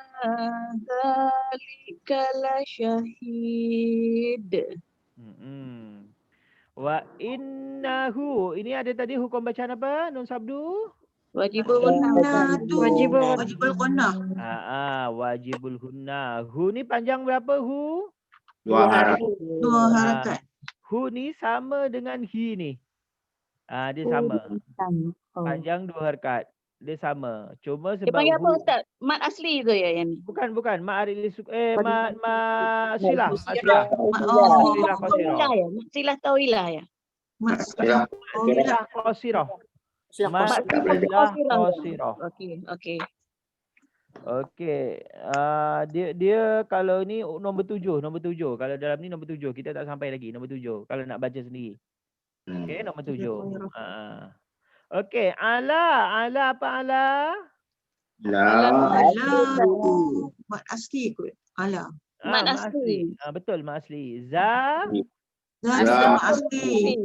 Speaker 7: dzalika lasyahid.
Speaker 1: Wa innahu. Ini ada tadi hukum bacaan apa? Nun sabdu?
Speaker 7: Wajibul gunnah.
Speaker 5: Wajibul gunnah.
Speaker 1: Wajibul gunnah. Hu ni panjang berapa hu?
Speaker 4: 2 harakat.
Speaker 5: 2 harakat.
Speaker 1: Hu ni sama dengan hi ni. Dia sama. Panjang 2 harakat. Dia sama. Cuma sebab
Speaker 7: dia panggil apa Ustaz? Mat asli ke ya yang ni?
Speaker 1: Bukan. Mat arid mat silah.
Speaker 7: Silah tawilah ya.
Speaker 5: Mat
Speaker 1: silah qasirah.
Speaker 7: Okey.
Speaker 1: Okey. Dia kalau ni nombor 7. Kalau dalam ni nombor 7. Kita tak sampai lagi nombor 7 kalau nak baca sendiri. Okey, nombor 7. Okey, ala apa ala?
Speaker 5: Mat asli kot. Ala.
Speaker 7: Mat asli.
Speaker 1: Betul, mat asli. Za
Speaker 5: mat asli.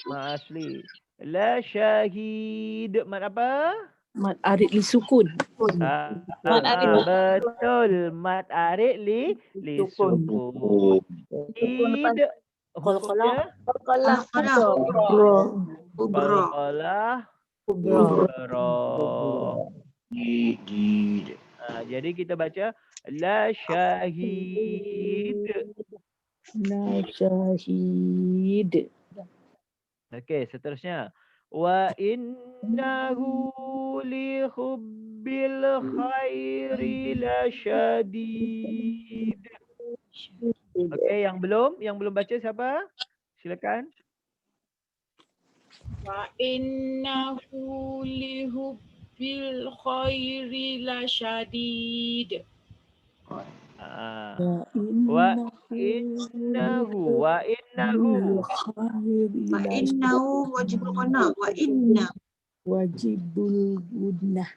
Speaker 1: Mat asli. La syahid. Mat apa?
Speaker 6: Mat arid li sukun.
Speaker 1: Betul. Mat arid li sukun. Id.
Speaker 7: Qalqalah.
Speaker 1: Jadi kita baca la syahid. Okey, seterusnya wa innahu li hubbil khairi lasyadid. Okey, yang belum baca siapa? Silakan.
Speaker 8: Wa innahu li hubbil khairi lasyadid.
Speaker 1: Wa innahu
Speaker 5: wajibul gunnah.
Speaker 6: Wajibul gunnah.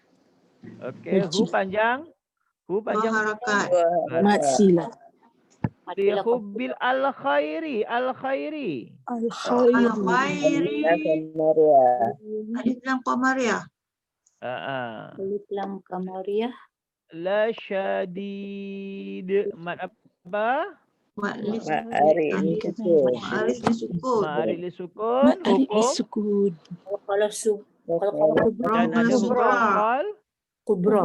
Speaker 1: Okey, hu panjang.
Speaker 5: Harakat.
Speaker 6: Mat silah.
Speaker 1: Li hubbil al khairi.
Speaker 5: Alif lam qamariyah.
Speaker 6: Alif lam qamariyah.
Speaker 1: La syadid. Mat apa?
Speaker 5: Mat
Speaker 6: arid
Speaker 5: li sukun.
Speaker 6: sukun.
Speaker 1: Dan ada huruf
Speaker 6: kubra.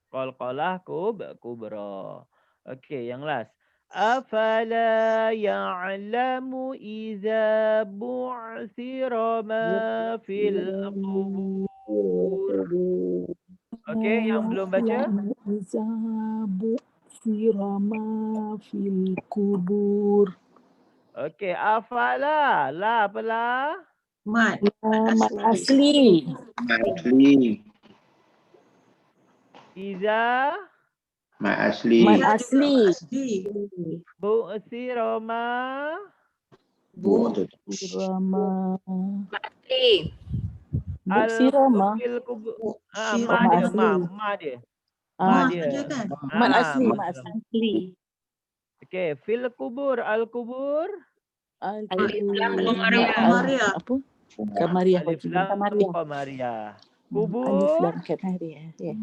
Speaker 1: qalqalah kubra. Okey, yang last. Afala ya'lamu idza bu'thira ma fil qubur. Okey, yang belum baca?
Speaker 6: Sirama fil kubur.
Speaker 1: Okey, afala. La apa la?
Speaker 5: Mat.
Speaker 6: Mat asli.
Speaker 4: Asli.
Speaker 1: Iza
Speaker 4: Mat asli.
Speaker 6: Mat asli.
Speaker 1: bu'thira ma
Speaker 6: Sirama.
Speaker 7: Asli.
Speaker 6: Sirama.
Speaker 1: fil qubur.
Speaker 5: Sirama.
Speaker 1: Ma dia,
Speaker 6: asli.
Speaker 1: ma dia.
Speaker 5: Ma
Speaker 1: Ma dia.
Speaker 5: saja kan?
Speaker 6: Mat asli.
Speaker 1: ma.
Speaker 6: Mat asli.
Speaker 1: Okey, fil qubur, al qubur.
Speaker 7: Alif lam qamariyah.
Speaker 5: Qamariyah.
Speaker 6: Apa? Qamariyah.
Speaker 1: Alif lam qamariyah.
Speaker 6: Alif
Speaker 1: Kubur.
Speaker 6: lam qamariyah. Ya.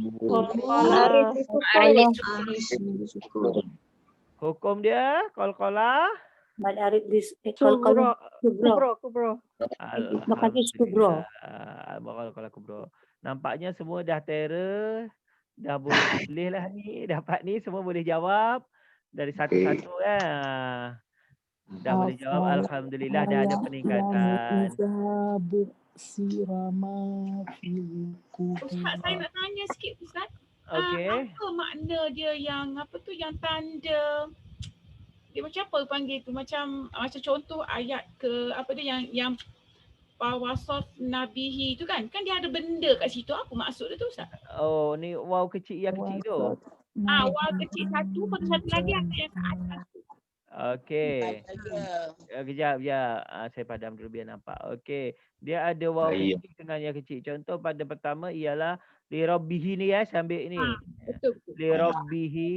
Speaker 1: Hukum dia qalqalah.
Speaker 6: Mad arif
Speaker 2: Kubro.
Speaker 6: kubro.
Speaker 2: Kubro.
Speaker 1: Qalqalah kubro. Nampaknya semua dah terror. Dah boleh lah ni. Dapat ni semua boleh jawab. Dari satu-satu dah boleh jawab. Alhamdulillah dah ada peningkatan.
Speaker 6: Sirama fil kubur.
Speaker 8: Ustaz, saya nak tanya sikit Ustaz.
Speaker 1: Okey.
Speaker 8: Apa makna dia yang apa tu yang tanda dia macam apa panggil tu macam contoh ayat ke apa dia yang wasaf nabihi tu kan dia ada benda kat situ, apa maksud dia tu Ustaz?
Speaker 1: Oh, ni waw kecil yang kecil tu.
Speaker 8: Waw kecil satu, lepas tu satu lagi ada yang ke atas.
Speaker 1: Okey. Kejap ya. Saya padam dulu biar nampak. Okey. Dia ada waw kecil dengan yang kecil. Contoh pada pertama ialah li rabbihi ni saya ambil ni.
Speaker 8: Betul.
Speaker 1: Li rabbihi.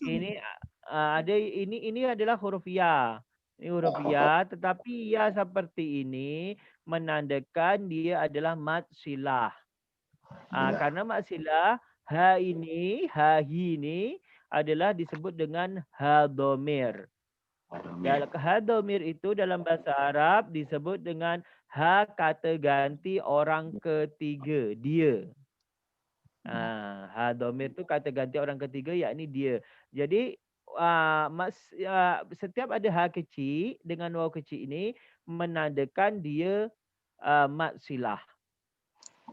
Speaker 1: Ini ada ini adalah huruf ya. Ini huruf ya, tetapi ya seperti ini menandakan dia adalah mad silah. Karena mad silah ha ini adalah disebut dengan ha dhamir. Ha dhamir itu dalam bahasa Arab disebut dengan ha kata ganti orang ketiga, dia. Ha dhamir itu kata ganti orang ketiga, yakni dia. Jadi setiap ada ha kecil dengan waw kecil ini menandakan dia mad silah.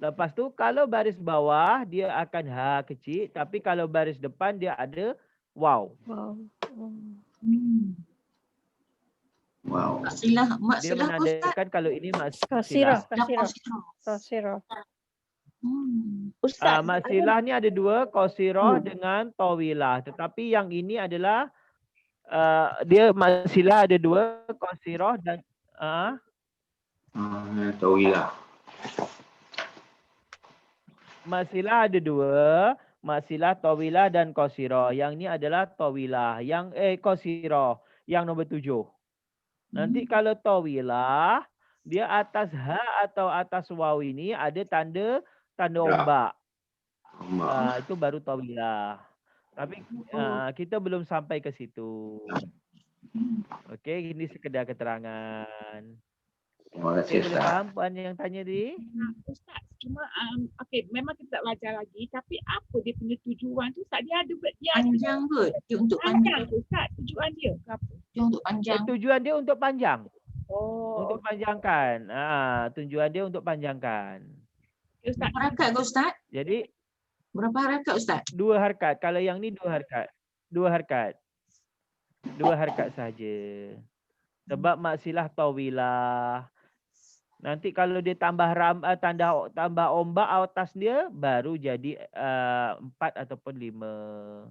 Speaker 1: Lepas tu kalau baris bawah dia akan ha kecil, tapi kalau baris depan dia ada waw.
Speaker 5: Wow. Maksilah
Speaker 1: Dia menandakan kalau ini
Speaker 2: Kasirah.
Speaker 1: maksilah. Maksilah ni ada dua, qasirah dengan tawilah. Tetapi yang ini adalah dia maksilah ada dua, qasirah dan
Speaker 4: tawilah.
Speaker 1: Maksilah ada dua, maksilah tawilah dan qasirah. Yang ni adalah tawilah, yang qasirah, yang nombor 7. Nanti kalau tawilah, dia atas ha atau atas waw ini ada tanda ombak. Itu baru tawilah. Tapi kita belum sampai ke situ. Okey, ini sekedar keterangan. Boleh faham puan yang tanya tadi?
Speaker 8: Ustaz, cuma memang kita tak belajar lagi, tapi apa dia punya tujuan tu Ustaz? Dia ada
Speaker 5: panjang kot. Untuk panjang
Speaker 8: tu Ustaz, tujuan dia ke apa?
Speaker 5: Untuk panjang.
Speaker 1: Tujuan dia untuk panjang.
Speaker 8: Oh.
Speaker 1: Untuk panjangkan. Tujuan dia untuk panjangkan.
Speaker 8: Ustaz.
Speaker 5: Berapa harakat ke Ustaz?
Speaker 1: Jadi
Speaker 5: berapa harakat Ustaz?
Speaker 1: 2 harakat. Kalau yang ni 2 harakat. 2 harakat. 2 harakat saja. Sebab maksilah tawilah. Nanti kalau dia tambah tambah ombak atas dia baru jadi 4 ataupun 5.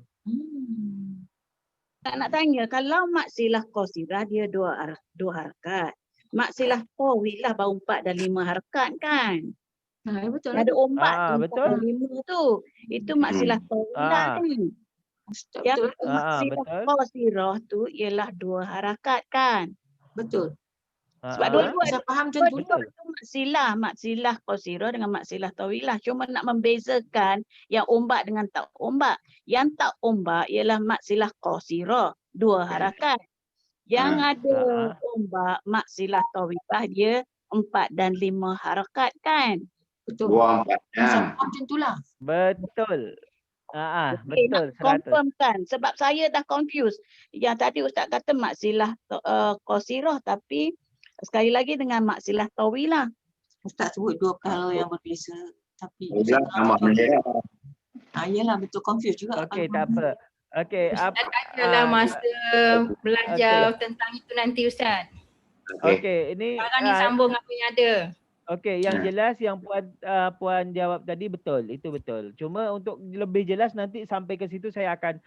Speaker 7: Tak nak tanya, kalau maksilah qasirah dia 2 harakat. Maksilah tawilah baru 4 dan 5 harakat kan?
Speaker 5: Betul.
Speaker 7: Ada ombak tu
Speaker 1: betul.
Speaker 7: 4 dan 5 tu. Itu maksilah tawilah kan? Yang maksilah qasirah tu ialah 2 harakat kan?
Speaker 5: Betul.
Speaker 7: Sebab dua-dua
Speaker 5: saya faham macam tu.
Speaker 7: Maksilah qasirah dengan maksilah tawilah. Cuma nak membezakan yang ombak dengan tak ombak. Yang tak ombak ialah maksilah qasirah, 2 harakat. Yang ada ombak maksilah tawilah dia 4 dan 5 harakat kan?
Speaker 5: Betul.
Speaker 4: Buang 4 jam.
Speaker 5: Macam itulah.
Speaker 1: Betul.
Speaker 7: Okey, nak
Speaker 1: Betul 100.
Speaker 7: confirmkan sebab saya dah confuse. Yang tadi Ustaz kata mak silah qasirah tapi sekali lagi dengan mak silah tawilah.
Speaker 5: Ustaz sebut dua perkara yang berbeza. Tapi
Speaker 4: Tawilah sama saja.
Speaker 5: yelah betul confuse juga.
Speaker 1: Okey, tak apa. Okey,
Speaker 9: Ustaz adalah masa belajar tentang itu nanti Ustaz.
Speaker 1: Okey, ini
Speaker 9: Sekarang ni sambung apa yang ada.
Speaker 1: okey, yang jelas yang puan jawab tadi betul, itu betul. Cuma untuk lebih jelas nanti sampai ke situ saya akan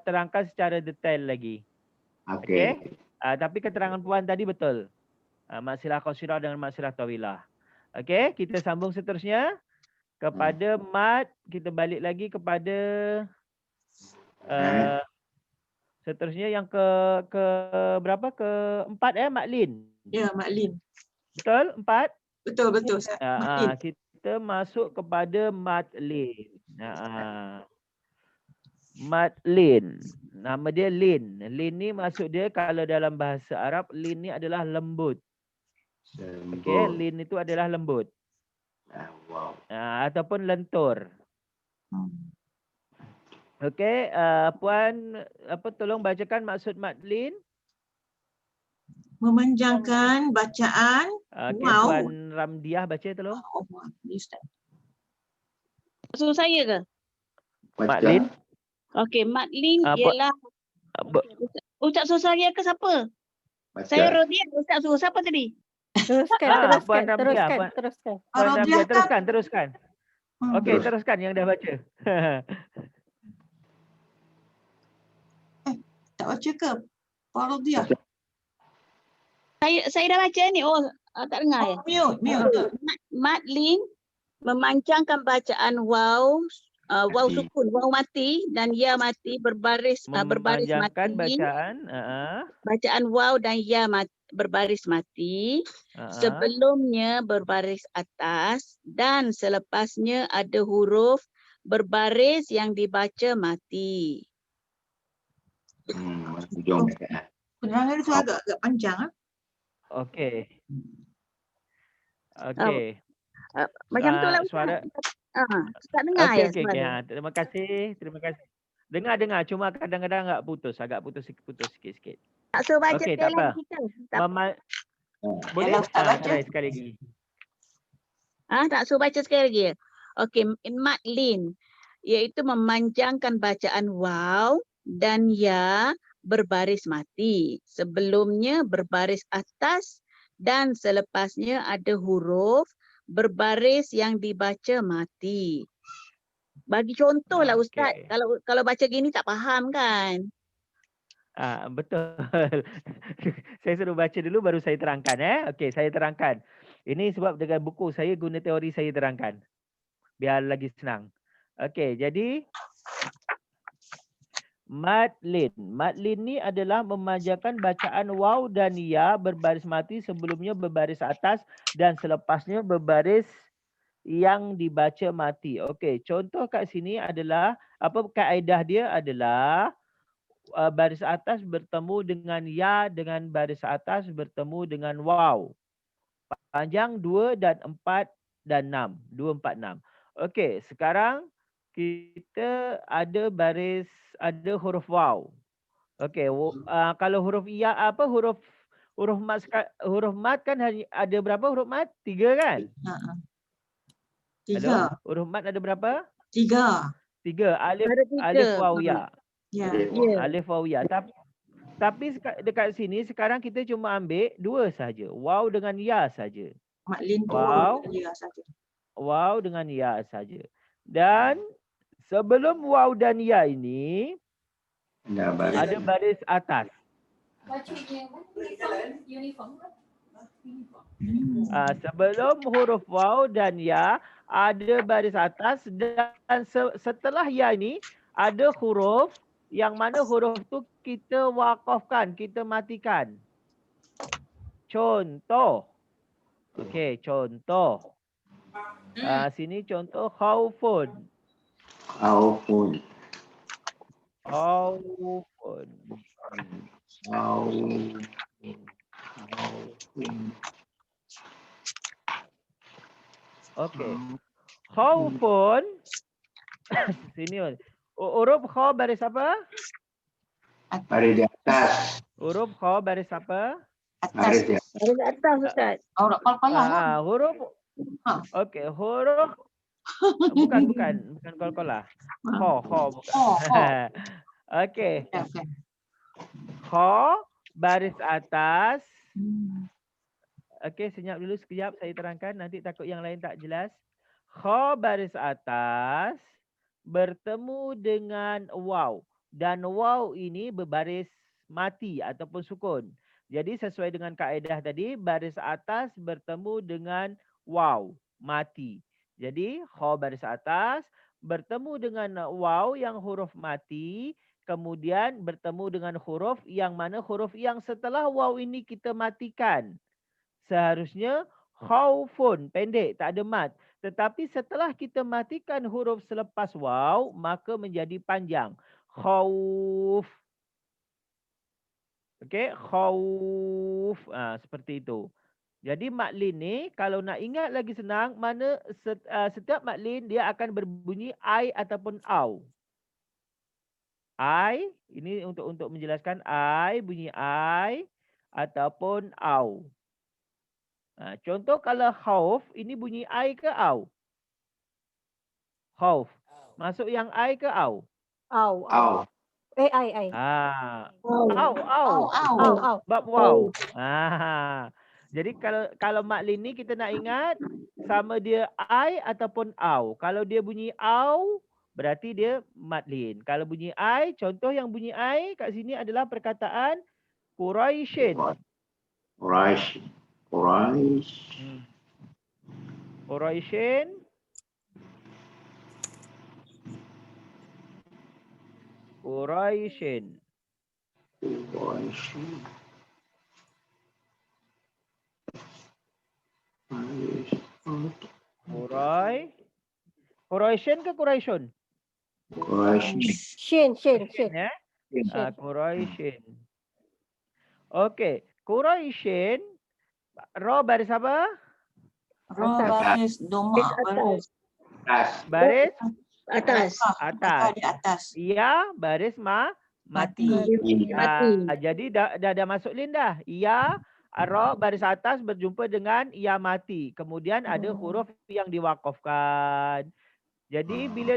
Speaker 1: terangkan secara detail lagi. Okey. Tapi keterangan puan tadi betul. Mak silah qasirah dengan mak silah tawilah. Okey, kita sambung seterusnya kepada mat. Kita balik lagi kepada seterusnya yang ke berapa? Keempat Mak Lin.
Speaker 5: Ya, Mak Lin.
Speaker 1: Betul? 4?
Speaker 5: Betul.
Speaker 1: Kita masuk kepada Mat Lin. Mat Lin. Nama dia Lin. Lin ni maksud dia kalau dalam bahasa Arab, Lin ni adalah lembut. Okey, Lin itu adalah lembut.
Speaker 4: Wow.
Speaker 1: Ataupun lentur. Okey, puan tolong bacakan maksud Mat Lin.
Speaker 5: Memanjangkan bacaan.
Speaker 1: Okey,
Speaker 5: Wow.
Speaker 1: Puan Ramdiah baca tolong.
Speaker 7: Suruh saya ke?
Speaker 1: Mat Lin.
Speaker 7: Okey, Mat Lin ialah Ustaz suruh saya ke siapa? Saya Rodia, Ustaz suruh siapa tadi?
Speaker 2: Teruskan.
Speaker 1: Puan Ramdiah. Puan Ramdiah, teruskan. Okey, teruskan yang dah baca.
Speaker 5: Tak baca ke? Pak Rodia.
Speaker 7: Saya dah baca ni. Tak dengar ya?
Speaker 5: Mute.
Speaker 7: Mat Lin memanjangkan bacaan waw sukun, waw mati dan ya mati berbaris mati.
Speaker 1: Memanjangkan bacaan.
Speaker 7: Bacaan waw dan ya berbaris mati. Sebelumnya berbaris atas dan selepasnya ada huruf berbaris yang dibaca mati.
Speaker 5: Penerangan itu agak panjang.
Speaker 1: Okey.
Speaker 7: Macam tu lah
Speaker 1: suara.
Speaker 7: tak dengar ya.
Speaker 1: Okey. Terima kasih. Dengar. Cuma kadang-kadang agak putus sikit.
Speaker 7: Tak suruh baca
Speaker 1: okey,
Speaker 7: sekali
Speaker 1: tak apa.
Speaker 7: lagi.
Speaker 1: Boleh Ustaz baca sekali lagi.
Speaker 7: Tak suruh baca sekali lagi. Okey, Mat Lin iaitu memanjangkan bacaan waw dan ya berbaris mati. Sebelumnya berbaris atas dan selepasnya ada huruf berbaris yang dibaca mati. Bagi contoh lah Ustaz. Kalau baca gini tak faham kan?
Speaker 1: Betul. Saya suruh baca dulu baru saya terangkan. Okey, saya terangkan. Ini sebab dengan buku saya guna teori saya terangkan. Biar lagi senang. Okey, jadi Mat Lin. Mat Lin ni adalah memanjangkan bacaan waw dan ya berbaris mati, sebelumnya berbaris atas dan selepasnya berbaris yang dibaca mati. Okey, contoh kat sini adalah kaedah dia adalah baris atas bertemu dengan ya dengan baris atas bertemu dengan waw. Panjang 2 dan 4 dan 6. 2, 4, 6. Okey, sekarang kita ada huruf waw. Okey, kalau huruf ya huruf mat kan ada berapa huruf mat? 3 kan?
Speaker 5: 3.
Speaker 1: Hello? Huruf mat ada berapa?
Speaker 5: 3.
Speaker 1: Alif waw ya.
Speaker 5: Ya.
Speaker 1: Alif waw ya. Tapi dekat sini sekarang kita cuma ambil 2 saja. Waw dengan ya saja.
Speaker 5: Mat Lin tu ya saja.
Speaker 1: Waw dengan ya saja. Dan sebelum waw dan ya ini ada baris atas. Sebelum huruf waw dan ya ada baris atas dan setelah ya ini ada huruf yang mana huruf tu kita wakafkan, kita matikan. Contoh. Okey, contoh. Sini contoh khaufun. Okey. Khaufun Sini. Huruf kha baris apa?
Speaker 4: Baris di atas.
Speaker 1: Huruf kha baris apa?
Speaker 4: Baris di atas.
Speaker 6: Baris atas Ustaz.
Speaker 3: Huruf qalqalah lah.
Speaker 1: Huruf. Okey, huruf bukan qalqalah. Kha bukan. Okey. Kha baris atas. Okey, senyap dulu sekejap saya terangkan, nanti takut yang lain tak jelas. Kha baris atas bertemu dengan waw, dan waw ini berbaris mati ataupun sukun. Jadi sesuai dengan kaedah tadi, baris atas bertemu dengan waw, mati. Jadi kha baris atas bertemu dengan waw yang huruf mati, kemudian bertemu dengan huruf yang mana huruf yang setelah waw ini kita matikan. Seharusnya khaufun, pendek, tak ada mat. Tetapi setelah kita matikan huruf selepas waw, maka menjadi panjang. Khauf. Okey, khauf. Seperti itu. Jadi maklin ni, kalau nak ingat lagi senang, mana setiap maklin dia akan berbunyi I ataupun au. I, ini untuk menjelaskan I, bunyi I ataupun au. Contoh kalau khauf, ini bunyi I ke au? Khauf. Masuk yang I ke au?
Speaker 2: Au. I. Au.
Speaker 1: Bab waw. Jadi kalau maklin ni kita nak ingat sama dia I ataupun au. Kalau dia bunyi au, berarti dia maklin. Kalau bunyi I, contoh yang bunyi I kat sini adalah perkataan Quraishin. Quraishin. Quraishin ke Quraishun?
Speaker 2: Shin.
Speaker 1: Ya. Quraishin. Okey, Quraishin. Ra baris apa?
Speaker 3: Ra baris doma.
Speaker 1: Baris
Speaker 6: Atas.
Speaker 3: Di atas.
Speaker 1: Ya baris mati. Jadi dah masuk lin dah. Ya, ra baris atas berjumpa dengan ya mati. Kemudian ada huruf yang diwakafkan. Jadi bila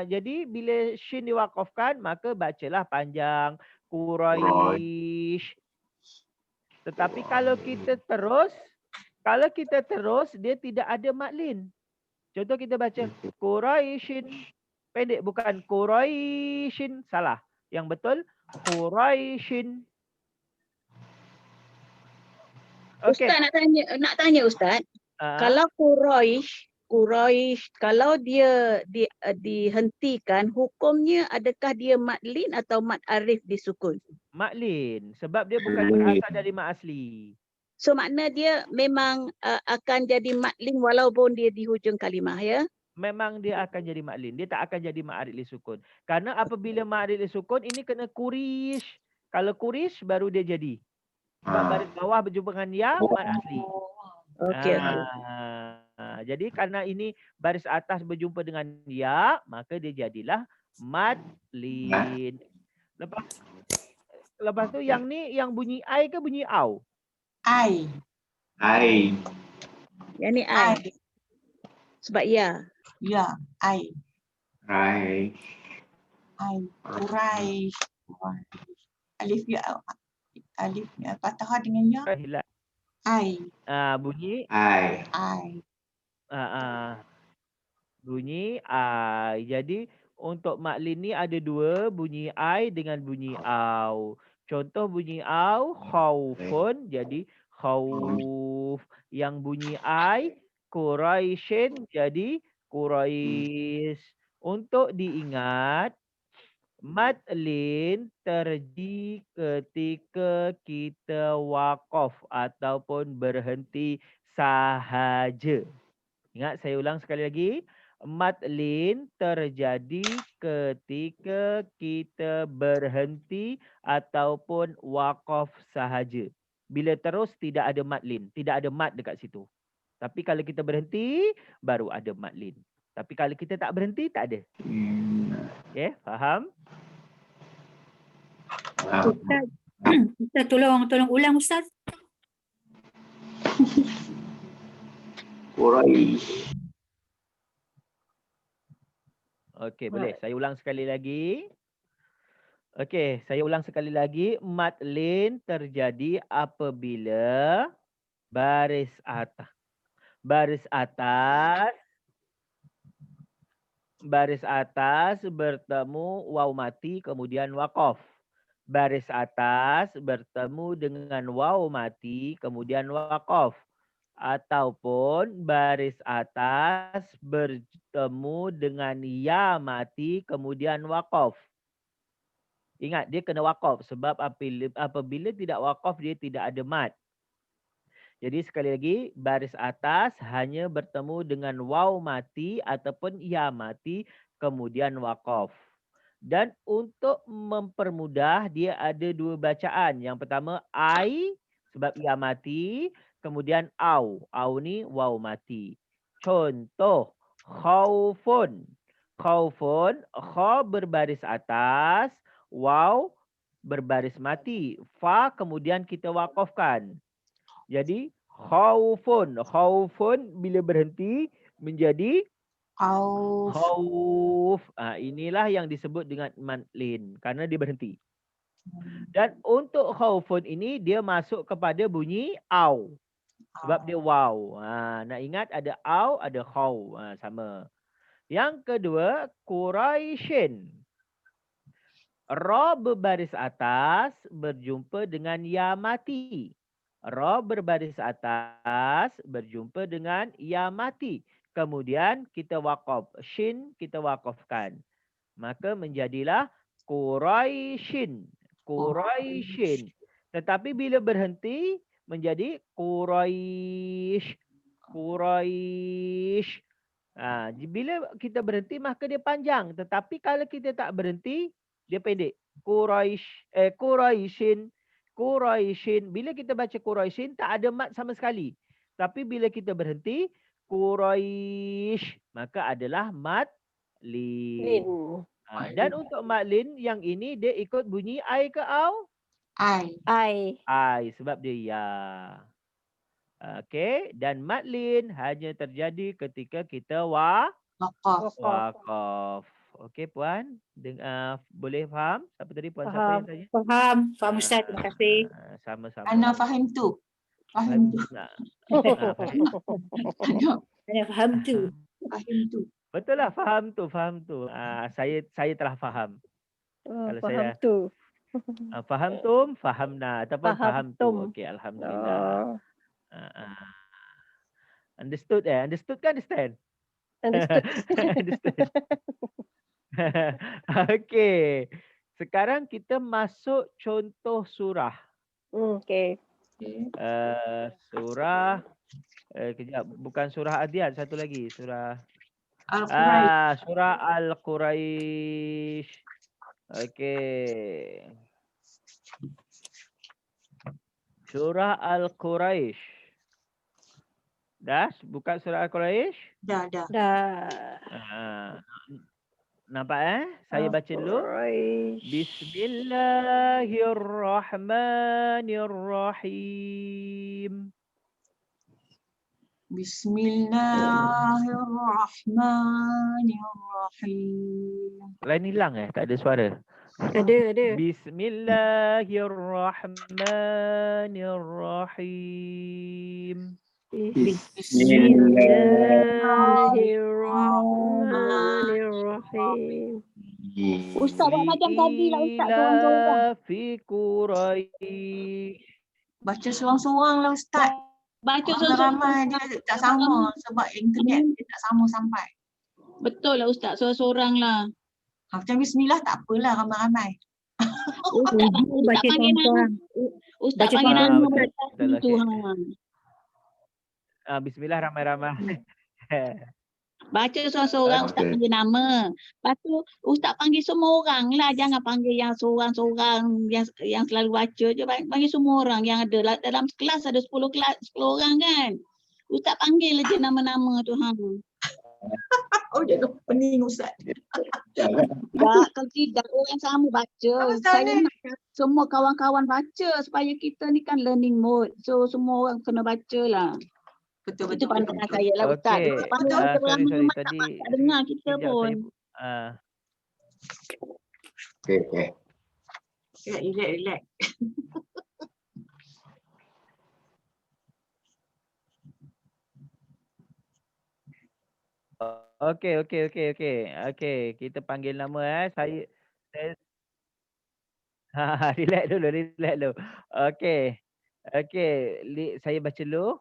Speaker 1: jadi bila shin diwakafkan, maka bacalah panjang Quraish. Tetapi kalau kita terus dia tidak ada maklin. Contoh kita baca Quraishin, pendek, bukan Quraishin, salah. Yang betul Quraishin.
Speaker 7: Okay. Ustaz nak tanya Ustaz. Kalau Quraish kalau dia dihentikan, hukumnya adakah dia maklin atau mat arif disukun?
Speaker 1: Maklin, sebab dia bukan berasal dari mat asli.
Speaker 7: So makna dia memang akan jadi maklin walaupun dia di hujung kalimah, ya?
Speaker 1: Memang dia akan jadi maklin. Dia tak akan jadi ma'arif li sukun. Karena apabila ma'arif li sukun, ini kena kurish. Kalau kurish, baru dia jadi. Sebab baris bawah berjumpa dengan ya, mat asli.
Speaker 7: Okey.
Speaker 1: Jadi karena ini baris atas berjumpa dengan ya, maka dia jadilah matlin. Lepas tu yang ni, yang bunyi I ke bunyi au?
Speaker 3: I.
Speaker 7: Yang ni I. Sebab ya.
Speaker 3: Ya, I. Quraish. Alif ya fathah dengan ya. I.
Speaker 1: Bunyi
Speaker 3: I.
Speaker 1: Bunyi I. Jadi untuk maklin ni ada dua, bunyi I dengan bunyi au. Contoh bunyi au, khaufun, jadi khauf. Yang bunyi I, Quraishin, jadi Quraish. Untuk diingat, matlin terjadi ketika kita waqaf ataupun berhenti sahaja. Ingat, saya ulang sekali lagi. Matlin terjadi ketika kita berhenti ataupun waqaf sahaja. Bila terus tidak ada matlin, tidak ada mat dekat situ. Tapi kalau kita berhenti, baru ada matlin. Tapi kalau kita tak berhenti, tak ada. Okey, faham?
Speaker 9: Ustaz, Ustaz tolong ulang Ustaz.
Speaker 4: Quraisy.
Speaker 1: Okey, boleh. Saya ulang sekali lagi. Okey, saya ulang sekali lagi. Mad lin terjadi apabila baris atas bertemu waw mati kemudian waqaf. Baris atas bertemu dengan waw mati kemudian waqaf. Ataupun baris atas bertemu dengan ya mati kemudian waqaf. Ingat, dia kena waqaf sebab apabila tidak waqaf dia tidak ada mad. Jadi sekali lagi, baris atas hanya bertemu dengan waw mati ataupun ya mati kemudian waqaf. Dan untuk mempermudah dia ada dua bacaan. Yang pertama ai sebab ya mati, kemudian au. Au ni waw mati. Contoh khaufun. Khaufun, kha berbaris atas, waw berbaris mati. Fa kemudian kita waqafkan. Jadi khaufun. Khaufun bila berhenti menjadi khauf. Inilah yang disebut dengan mad lin kerana dia berhenti. Dan untuk khaufun ini dia masuk kepada bunyi au. Sebab dia waw. Nak ingat ada au, ada khaw. Sama. Yang kedua, Quraisyin. Ra berbaris atas berjumpa dengan ya mati. Ra berbaris atas berjumpa dengan ya mati. Kemudian kita waqaf. Shin kita waqafkan. Maka menjadilah Quraisyin. Quraisyin. Tetapi bila berhenti menjadi Quraish. Quraish. Bila kita berhenti maka dia panjang. Tetapi kalau kita tak berhenti dia pendek. Quraisyin. Quraisyin. Bila kita baca Quraisyin tak ada mad sama sekali. Tapi bila kita berhenti Quraish maka adalah mad lin. Dan untuk mad lin yang ini dia ikut bunyi ai ke au? Ai sebab dia ya. Okey, dan mad lin hanya terjadi ketika kita waqaf. Okey puan, boleh faham? Siapa tadi puan siapa yang tanya?
Speaker 9: Faham Ustaz, terima kasih.
Speaker 1: Sama-sama.
Speaker 3: Ana faham tu.
Speaker 9: Ana faham tu.
Speaker 1: Betul lah, faham tu. Saya telah faham. Kalau
Speaker 2: Faham
Speaker 1: saya
Speaker 2: tu.
Speaker 1: faham fahamna ataupun faham tu. Okey, alhamdulillah. Understood Understood kan understand? Understood. Okey. Sekarang kita masuk contoh surah.
Speaker 2: Okey.
Speaker 1: Surah kejap, bukan surah Adiyat, satu lagi surah
Speaker 3: Al-Quraisy.
Speaker 1: surah Al-Quraisy. Okey. Surah Al-Quraisy. Dah buka surah Al-Quraisy?
Speaker 3: Dah.
Speaker 1: Nampak Saya baca dulu. Bismillahirrahmanirrahim.
Speaker 3: Bismillahirrahmanirrahim.
Speaker 1: Lain hilang tak ada suara.
Speaker 2: Ada.
Speaker 1: Bismillahirrahmanirrahim.
Speaker 2: Bismillahirrahmanirrahim.
Speaker 7: Ustaz dah macam tadi lah Ustaz seorang-seorang.
Speaker 1: Fi Quraisy.
Speaker 3: Baca seorang-seorang lah Ustaz.
Speaker 7: Baca
Speaker 3: ramai dia tak sama sebab internet dia tak sama sampai.
Speaker 7: Betul lah Ustaz, seorang-seorang lah.
Speaker 3: Macam bismillah tak apalah ramai-ramai.
Speaker 7: Ustaz panggil nama. Ustaz panggil nama Tuhan.
Speaker 1: Bismillah ramai-ramai.
Speaker 7: Baca seorang-seorang Ustaz panggil nama. Lepas tu Ustaz panggil semua orang lah. Jangan panggil yang seorang-seorang yang selalu baca je. Panggil semua orang yang ada. Dalam kelas ada 10 orang kan. Ustaz panggil je nama-nama tu.
Speaker 5: Oh, jangan pening Ustaz.
Speaker 7: Tak, kalau tidak orang sama baca.
Speaker 5: Ustaz
Speaker 7: Saya
Speaker 5: ni.
Speaker 7: nak semua kawan-kawan baca supaya kita ni kan learning mode. So semua orang kena baca lah.
Speaker 5: Betul,
Speaker 7: Itu
Speaker 5: betul, betul,
Speaker 7: pandangan
Speaker 5: betul.
Speaker 7: saya lah Ustaz.
Speaker 1: Okey,
Speaker 7: Dia pandangan kita orang
Speaker 1: sorry
Speaker 7: minum tak
Speaker 1: tadi
Speaker 7: dengar kita
Speaker 1: sekejap
Speaker 7: pun.
Speaker 4: Okey, okey.
Speaker 5: Relax.
Speaker 1: Okey, kita panggil nama saya relax dulu. Okey. Saya baca dulu.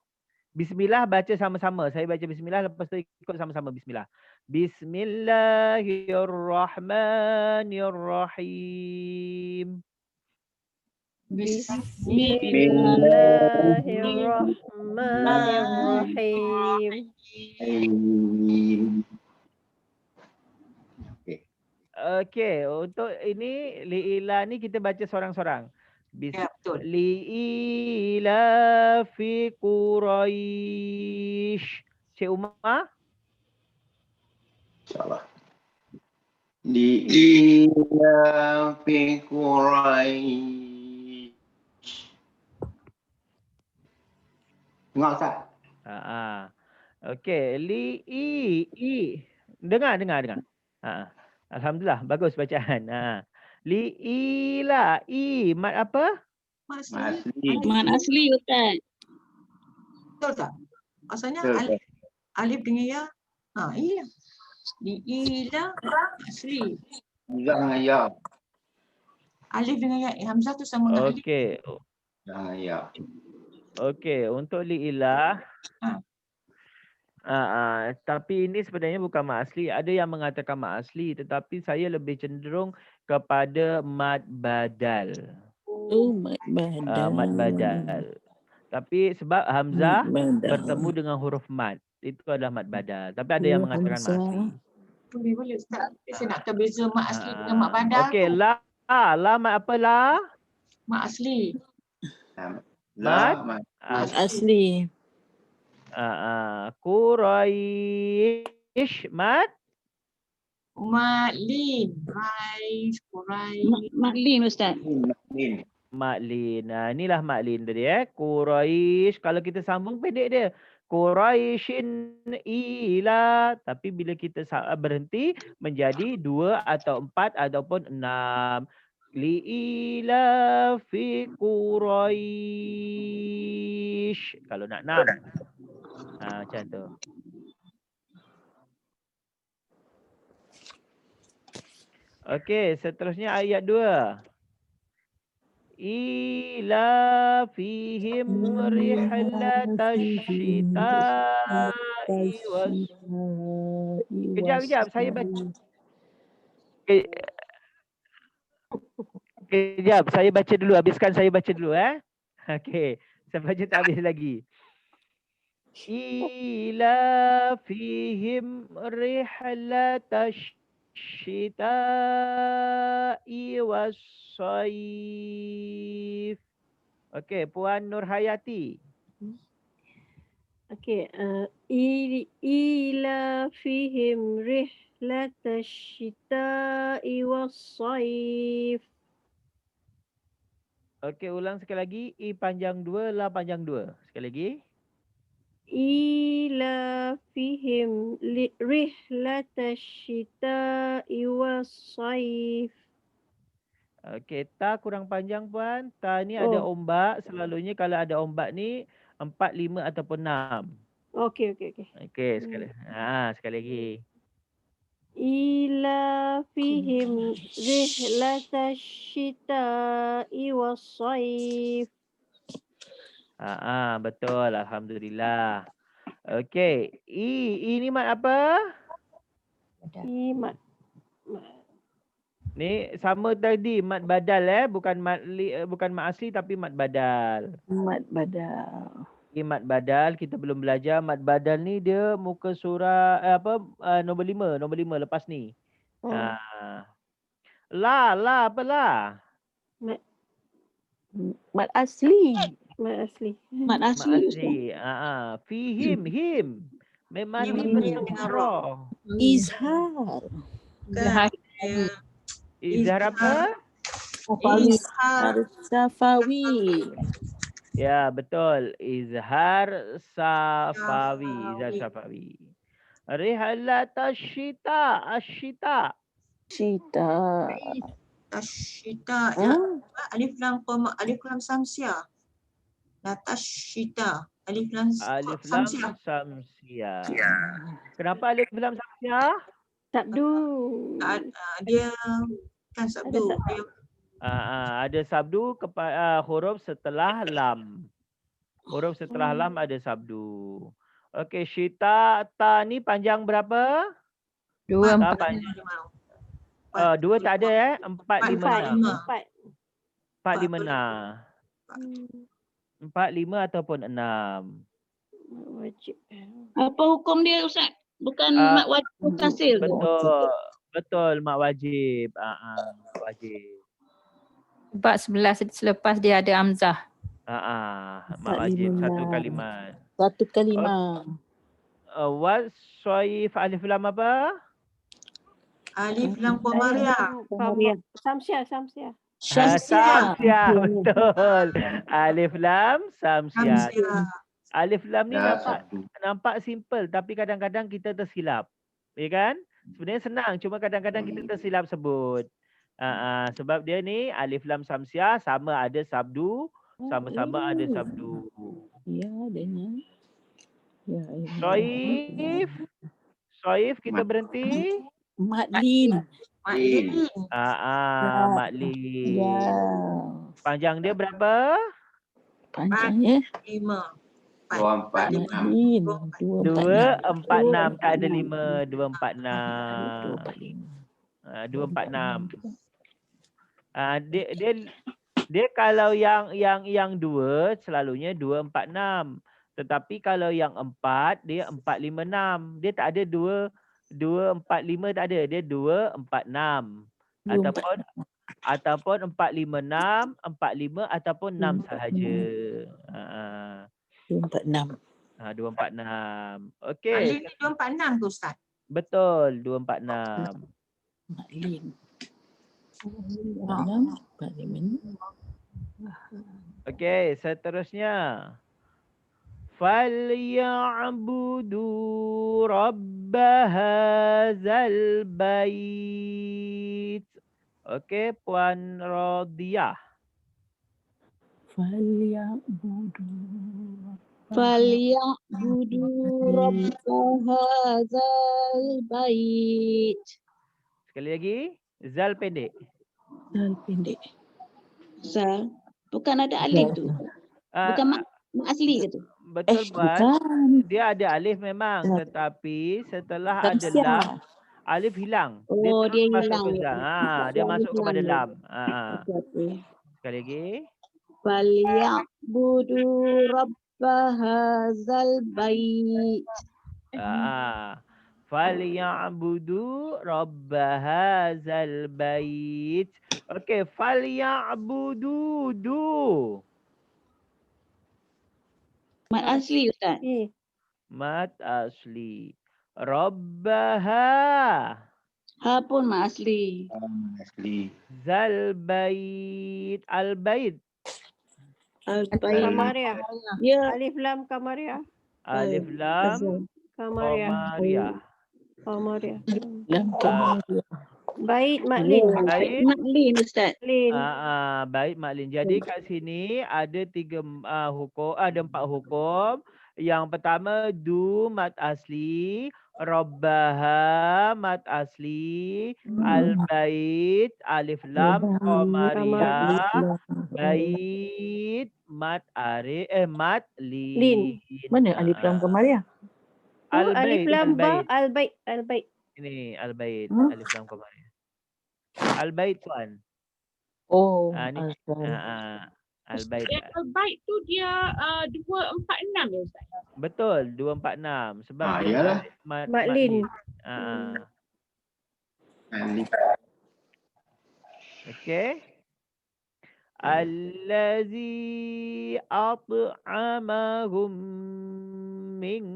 Speaker 1: Bismillah baca sama-sama. Saya baca bismillah lepas tu ikut sama-sama bismillah. Bismillahirrahmanirrahim.
Speaker 2: Bismillahirrahmanirrahim.
Speaker 1: Okey, untuk ini liila ni kita baca seorang-seorang.
Speaker 5: Ya, betul.
Speaker 1: Liila fi Quraish. Cik Umar?
Speaker 4: InsyaAllah. Liila fi Quraish. Dengar Ustaz?
Speaker 1: Okey, dengar. Alhamdulillah, bagus bacaan. Liila, mat apa?
Speaker 5: Mat
Speaker 4: Asli.
Speaker 7: Mat asli Ustaz.
Speaker 5: Betul tak? Asalnya
Speaker 4: Betul.
Speaker 5: alif dengan ya. Iya. Liila asli.
Speaker 4: Jangan ya.
Speaker 5: Alif dengan ya. Hamzah tu sama dengan alif.
Speaker 1: Okey.
Speaker 4: Jangan ya.
Speaker 1: Okey, untuk liila. Tapi ini sebenarnya bukan mat asli. Ada yang mengatakan mat asli, tetapi saya lebih cenderung kepada mat badal.
Speaker 6: Oh, mat badal.
Speaker 1: Mat badal. Tapi sebab hamzah bertemu dengan huruf mat, itu adalah mat badal. Tapi ada yang mengatakan mat asli.
Speaker 5: Boleh Ustaz. Saya nak tahu beza mat asli dengan mat badal.
Speaker 1: Okey, la mat apa la?
Speaker 5: Mat asli.
Speaker 1: Mat
Speaker 6: asli.
Speaker 1: Quraish mat
Speaker 5: Matlin.
Speaker 7: Matlin Ustaz.
Speaker 1: Matlin. Inilah matlin tadi Quraish. Kalau kita sambung pendek dia. Quraishin ila. Tapi bila kita berhenti menjadi 2 atau 4 ataupun 6. Liila fi Quraish. Kalau nak 6. Macam tu. Okey, seterusnya ayat 2. Ila fihim rihlatash syita'i was. Kejap, saya baca. Kejap, saya baca dulu. Habiskan saya baca dulu Okey, saya baca tak habis lagi. Ila fihim rihlatash syita'i was-sayf. Okey, Puan Nurhayati.
Speaker 2: Okey, ila fihim rihlatash syita'i was-sayf.
Speaker 1: Okey, ulang sekali lagi. I panjang 2, la panjang 2. Sekali lagi.
Speaker 2: Ila fihim rihlatash syita'i was-sayf.
Speaker 1: Okey, ta kurang panjang Puan. Ta ni ada ombak. Selalunya kalau ada ombak ni 4, 5 ataupun 6.
Speaker 2: Okey.
Speaker 1: Okey, sekali lagi.
Speaker 2: Ila fihim rihlatash syita'i was-sayf.
Speaker 1: Betul. Alhamdulillah. Okey. Ini mat apa?
Speaker 2: Mat.
Speaker 1: Ni sama tadi mat badal bukan mat asli tapi mat badal.
Speaker 6: Mat badal.
Speaker 1: Mat badal kita belum belajar. Mat badal ni dia muka surah nombor 5 lepas ni. La apa la?
Speaker 6: Mat asli.
Speaker 7: Mat asli.
Speaker 1: Fihim him. Mim mati
Speaker 5: Mim
Speaker 1: bertemu
Speaker 5: dengan
Speaker 1: dengan
Speaker 5: ra.
Speaker 1: ra.
Speaker 6: Izhar.
Speaker 5: Kan? Dia
Speaker 1: Izhar apa?
Speaker 6: Safawi.
Speaker 5: Izhar.
Speaker 6: Safawi.
Speaker 1: Ya, betul. Izhar safawi. Izhar safawi. Rihalat asyita. Asyita.
Speaker 6: Cita.
Speaker 5: Tashita. Alif lam qoma, alif lam samsia. La tashita. Alif lam
Speaker 1: Alif lam
Speaker 5: samsia.
Speaker 1: samsia. Kenapa alif lam samsia?
Speaker 2: Sabdu.
Speaker 5: Dia kan sabdu. Dia
Speaker 1: Ada sabdu huruf setelah lam. Huruf setelah lam ada sabdu. Okey, syita ta ni panjang berapa?
Speaker 9: 2,
Speaker 1: Ta
Speaker 9: 4.
Speaker 1: panjang. 2 tak ada 4, 5, 6. 4, 5, 6. 4, 5 ataupun 6.
Speaker 2: Wajib.
Speaker 7: Apa hukum dia Ustaz? Bukan mak wajib mutasil ke?
Speaker 1: Betul mak wajib. Mak wajib.
Speaker 9: Sebab 11 selepas dia ada hamzah.
Speaker 1: Mak wajib satu kalimat.
Speaker 6: Satu kalimat.
Speaker 1: What soif alif lam apa?
Speaker 5: alif lam qamariyah.
Speaker 2: Samsia.
Speaker 1: Samsia, betul. Alif lam samsia. Alif lam ni nampak simple tapi kadang-kadang kita tersilap. Ya kan? Sebenarnya senang cuma kadang-kadang kita tersilap sebut. Sebab dia ni alif lam samsia sama ada sabdu, sama-sama ada sabdu.
Speaker 6: Ya, adanya. Ya,
Speaker 1: Soif kita berhenti.
Speaker 6: Maklin.
Speaker 1: Maklin.
Speaker 6: Ya.
Speaker 1: Panjang dia berapa?
Speaker 6: Panjangnya
Speaker 5: 5.
Speaker 4: 2, 4, 5.
Speaker 1: 2, 4, 6. Tak ada 5. 2, 4, 6. 2, 4, 6. Dia kalau yang 2 selalunya 2, 4, 6. Tetapi kalau yang 4 dia 4, 5, 6. Dia tak ada 2, 4, 5 tak ada. Dia 2, 4, 6. Ataupun 4, 5, 6, 4, 5 ataupun 6 sahaja.
Speaker 6: 2, 4, 6.
Speaker 1: 2, 4, 6. Okey.
Speaker 5: Maklin ni 2, 4, 6 tu Ustaz.
Speaker 1: Betul, 2, 4, 6.
Speaker 6: Maklin. 6, 4, 5.
Speaker 1: Okey, seterusnya. Falyabudu rabb hadzal bait. Okey, Puan Rodiah.
Speaker 7: Falyabudu rabb hadzal bait.
Speaker 1: Sekali lagi, zal pendek.
Speaker 6: Zal pendek.
Speaker 7: Zal. Bukan ada alif tu. Bukan mak asli ke tu?
Speaker 1: Betul Puan. Dia ada alif memang, tetapi setelah ada lam, alif hilang.
Speaker 7: Dia hilang.
Speaker 1: Dia masuk kepada lam. Sekali lagi.
Speaker 7: Falyabudu rabb hadzal bait.
Speaker 1: Falyabudu rabb hadzal bait. Okey, falyabudu
Speaker 7: Mat asli Ustaz.
Speaker 1: Mat asli. Rabbaha.
Speaker 7: Ha pun mat asli.
Speaker 4: Asli.
Speaker 1: Zal bait. Al bait.
Speaker 2: Kamariah.
Speaker 7: Ya.
Speaker 2: Alif lam kamariah.
Speaker 1: Alif lam
Speaker 2: Kamariah.
Speaker 6: Lam kamariah.
Speaker 2: Bait maklin.
Speaker 1: Bait
Speaker 7: maklin Ustaz.
Speaker 1: Bait maklin. Jadi kat sini ada 3 hukum, ada 4 hukum. Yang pertama du mat asli, rabbaha mat asli, al bait alif lam qamariyah, bait mat lin.
Speaker 6: Mana alif lam kamariah?
Speaker 2: Alif lam ba al bait.
Speaker 1: Ini al bait alif lam qamariyah. Al bait Tuan. Ni al bait.
Speaker 8: Al bait tu dia 2, 4, 6 ya Ustaz.
Speaker 1: Betul, 2, 4, 6 sebab
Speaker 4: Yalah.
Speaker 2: Maklin.
Speaker 1: Okey. Allazi at'amahum min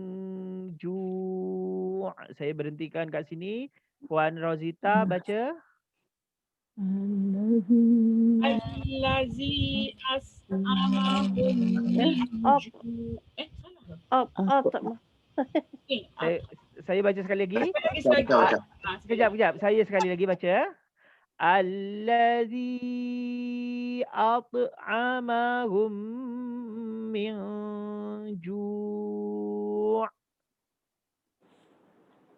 Speaker 1: ju'. Saya berhentikan kat sini. Puan Rozita baca.
Speaker 8: Allazi as'amahum min ju'.
Speaker 2: Salah.
Speaker 8: Okay.
Speaker 1: Saya baca sekali lagi.
Speaker 8: Sekejap.
Speaker 1: Sekejap. Saya sekali lagi baca. Allazi at'amahum min ju'.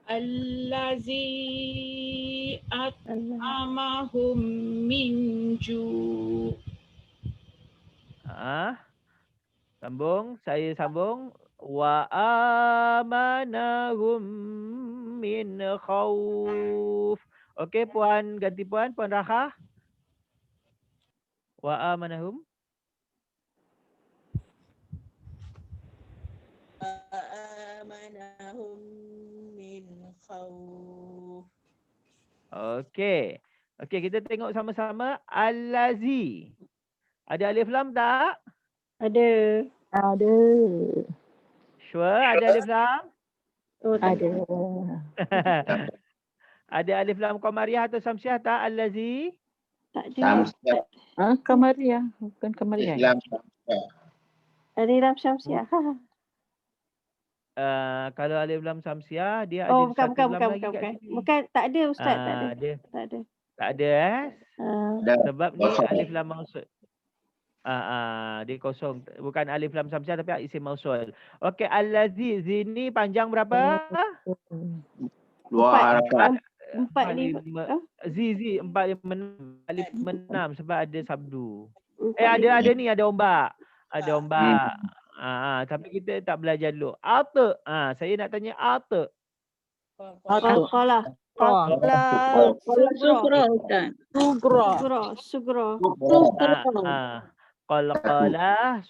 Speaker 8: Allazi at'amahum min ju'.
Speaker 1: Sambung. Saya sambung. Wa amanahum min khawf. Okey, puan ganti puan Raha. Wa amanahum.
Speaker 5: amanahum min khawf.
Speaker 1: Okey. Okey, kita tengok sama-sama. Allazi. Ada alif lam tak?
Speaker 2: Ada.
Speaker 1: Sure, ada alif lam?
Speaker 6: Ada.
Speaker 1: Ada alif lam Qamariyah atau Samsiah tak? Allazi?
Speaker 2: Tak ada.
Speaker 6: Qamariyah. Bukan Qamariyah.
Speaker 2: Alif lam Syamsiah.
Speaker 1: Kalau alif lam Samsiah, dia
Speaker 2: Oh,
Speaker 1: ada
Speaker 2: bukan. Bukan, tak ada Ustaz, tak ada.
Speaker 1: Tak ada Sebab ni alif lam mausul. Dia kosong. Bukan alif lam Samsiah tapi isim mausul. Okey, allazi ni panjang berapa?
Speaker 4: 2 harakat.
Speaker 2: 4
Speaker 1: Zizi 4 alif 6 sebab ada sabdu. Ada ni, ada ombak. Ada ombak. Tapi kita tak belajar dulu. Ata. Saya nak tanya ata.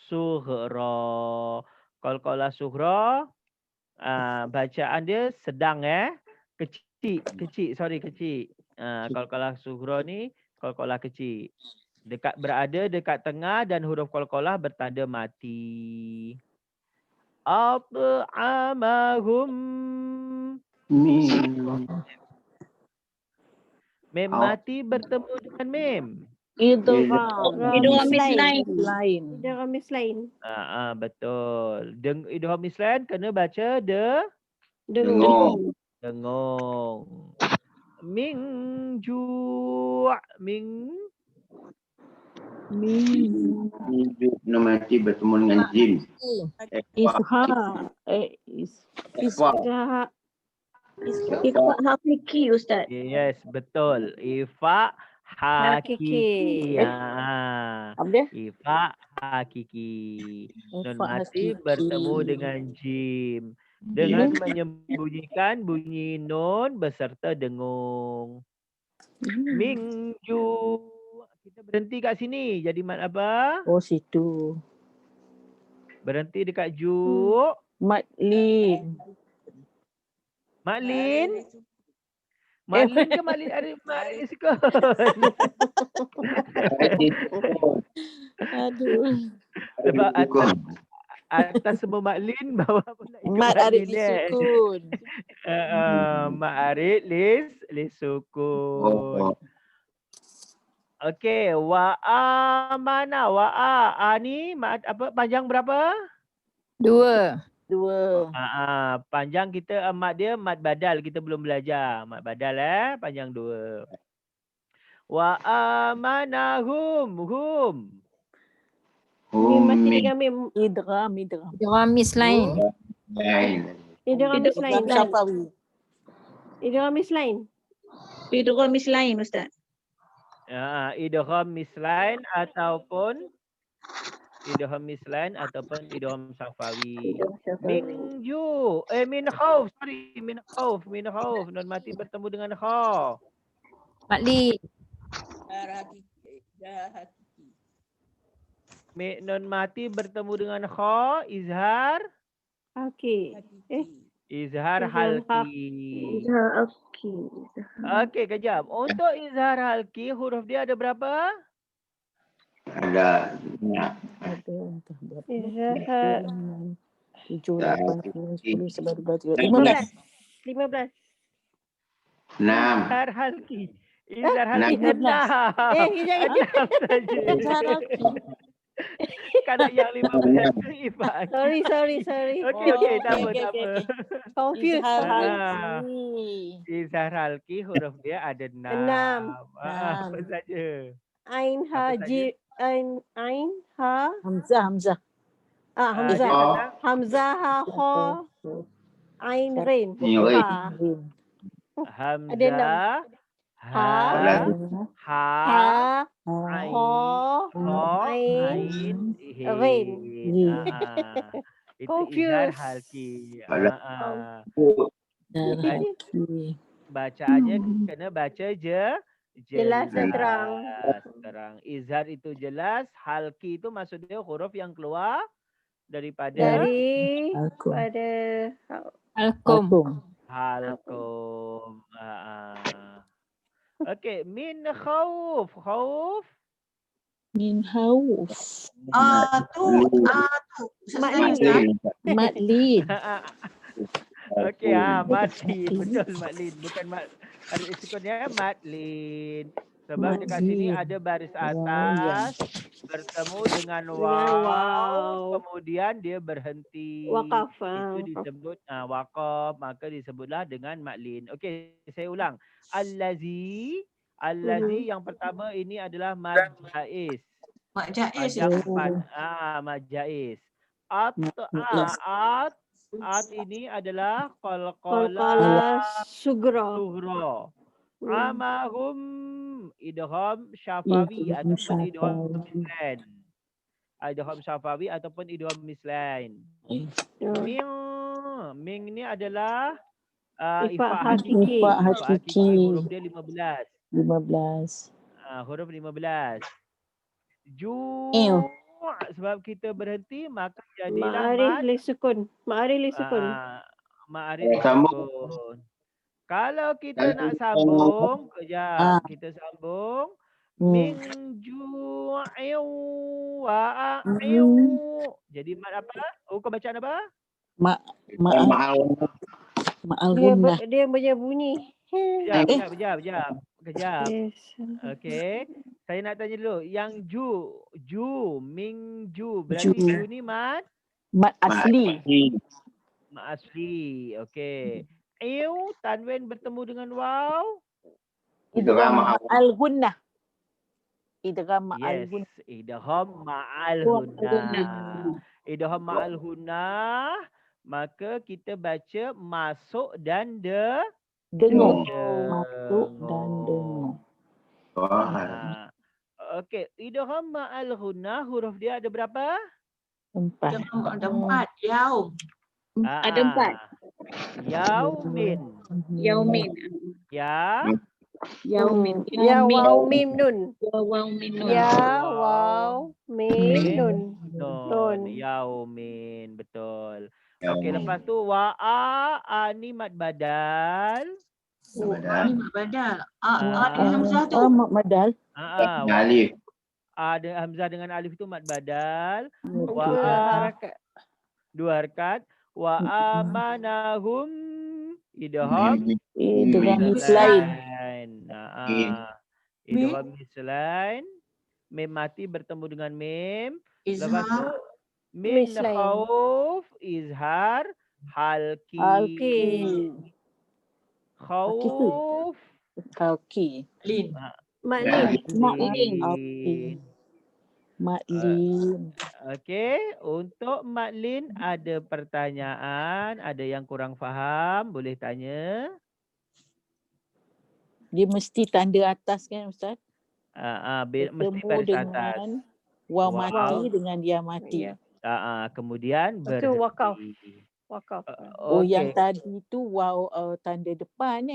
Speaker 2: Sugra.
Speaker 1: Qalqalah sughra. Bacaan dia sedang kecil. Qalqalah sughra ni qalqalah kecil. Berada dekat tengah dan huruf qalqalah bertanda mati. At'amahum. Mem mati bertemu dengan mem.
Speaker 7: Idgham mislain.
Speaker 1: Betul. Idgham mislain kena baca
Speaker 2: Dengung.
Speaker 1: Min ju'
Speaker 4: Mati bertemu dengan jim.
Speaker 7: Ifa hakiki Ustaz.
Speaker 1: Yes, betul. Ifa hakiki. Ifa hakiki. Nun mati bertemu dengan jim. Dengan menyembunyikan bunyi nun beserta dengung. Mingju. Kita berhenti kat sini. Jadi mat apa?
Speaker 6: Oh, situ.
Speaker 1: Berhenti dekat ju.
Speaker 6: Matlin.
Speaker 1: Matlin ke Matlin sukun?
Speaker 6: Aduh.
Speaker 1: Sebab atas semua Matlin, bawah pun nak ikut
Speaker 6: Mat arid sukun.
Speaker 1: Mat arid lis sukun. Okey, mana ni apa panjang berapa?
Speaker 6: 2.
Speaker 1: Panjang kita mat dia mat badal, kita belum belajar. Mat badal panjang 2. Wa amanahum
Speaker 2: Mim mati dengan mim.
Speaker 6: Idgham
Speaker 9: mislain.
Speaker 7: Idgham mislain Ustaz.
Speaker 1: Idgham mislain ataupun idgham safawi. Min khauf. Nun mati bertemu dengan kha.
Speaker 9: Matlin.
Speaker 1: Nun mati bertemu dengan kha, izhar. Izhar halki. Okey, kejap. Untuk izhar halki, huruf dia ada berapa?
Speaker 4: Ada.
Speaker 6: 7, 8, 9, 10, 11, 12,
Speaker 2: 15.
Speaker 4: 6.
Speaker 1: Izhar halki. Izhar halki
Speaker 6: 16.
Speaker 1: 6.
Speaker 2: Kejap.
Speaker 1: 6 saja.
Speaker 6: Izhar halki.
Speaker 1: Kalau yang 15 tu Ifan.
Speaker 2: Sorry.
Speaker 1: Okey, tak apa.
Speaker 2: Confused.
Speaker 6: Izhar
Speaker 1: Ah.
Speaker 6: halki.
Speaker 1: Izhar halki huruf dia ada 6.
Speaker 2: 6.
Speaker 1: Apa saja?
Speaker 2: Ain ha
Speaker 1: Apa
Speaker 2: ji ain ha
Speaker 6: Hamzah.
Speaker 2: Hamzah.
Speaker 4: Oh.
Speaker 2: Hamzah ha kha ain rin.
Speaker 4: Rin.
Speaker 2: Ha.
Speaker 1: Hamzah. Ha. Ha. Ain. Ain.
Speaker 2: Rin.
Speaker 1: Itu izhar
Speaker 2: Confused.
Speaker 1: halki.
Speaker 6: Izhar halki.
Speaker 1: Bacaannya kena baca
Speaker 2: Jelas dan
Speaker 1: terang. Izhar itu jelas, halki itu maksudnya huruf yang keluar daripada
Speaker 2: pada
Speaker 6: Halkum.
Speaker 1: halkum. Okey, min khauf. Khauf.
Speaker 6: Min khauf.
Speaker 5: Tu.
Speaker 6: Matlin.
Speaker 1: Okey, Matlin. Betul Matlin. Bukan ada sukunnya Matlin. Sebab dekat sini ada baris atas bertemu dengan waw, kemudian dia berhenti.
Speaker 2: Waqaf.
Speaker 1: Itu disebut waqaf, maka disebutlah dengan Matlin. Okey, saya ulang. Allazi yang pertama ini adalah mad jaiz.
Speaker 5: Mak Jaiz.
Speaker 1: Mad jaiz. At ini adalah qalqalah sughra. Amahum idgham syafawi ataupun idgham mislain. Idgham syafawi ataupun idgham mislain. Ming ni adalah ifa hakiki. Huruf dia 15. Huruf 15. Sebab kita berhenti maka jadilah
Speaker 2: ma'arif li sukun.
Speaker 1: Kalau kita nak sambung, kejap kita sambung. Min ju'in wa a'in. Jadi mat apa? Kau bacaan apa?
Speaker 2: Dia punya bunyi.
Speaker 1: Kejap. Okey. Saya nak tanya dulu. Yang Ming Ju. Berarti Ju ni mat
Speaker 6: asli.
Speaker 1: Mat asli. Okey. Iu tanwin bertemu dengan waw.
Speaker 6: Idgham al-gunnah. Idgham al-gunnah.
Speaker 1: Yes. Idgham ma'al-hunnah. Idgham ma'al-hunnah. Maka kita baca masuk dan
Speaker 6: dengung. Masuk dan dengung.
Speaker 1: Okey, idgham ma'al-hunnah huruf dia ada berapa?
Speaker 6: 4.
Speaker 5: Ada 4. Yaum.
Speaker 7: Ada 4.
Speaker 1: Yaumin.
Speaker 7: Yaumin.
Speaker 2: Yaumin. Ya waw mim nun.
Speaker 1: Yaumin. Betul. Okey, lepas tu wa'a ni mad badal.
Speaker 5: Mad badal. Ada hamzah tu.
Speaker 6: Mad badal.
Speaker 4: Alif.
Speaker 1: Ada hamzah dengan alif itu mad badal. Dua harakat. Wa amanahum idgham
Speaker 6: mislain.
Speaker 1: Idgham mislain. Mim mati bertemu dengan mim. Lepas tu min khauf izhar halki. Khauf
Speaker 6: halki. Matlin.
Speaker 1: Okey, untuk Matlin ada pertanyaan, ada yang kurang faham, boleh tanya.
Speaker 6: Dia mesti tanda atas kan Ustaz?
Speaker 1: Mesti baris atas.
Speaker 6: Waw mati dengan dia mati.
Speaker 1: Kemudian
Speaker 2: berhenti. Wakaf.
Speaker 6: Yang tadi tu waw tanda depan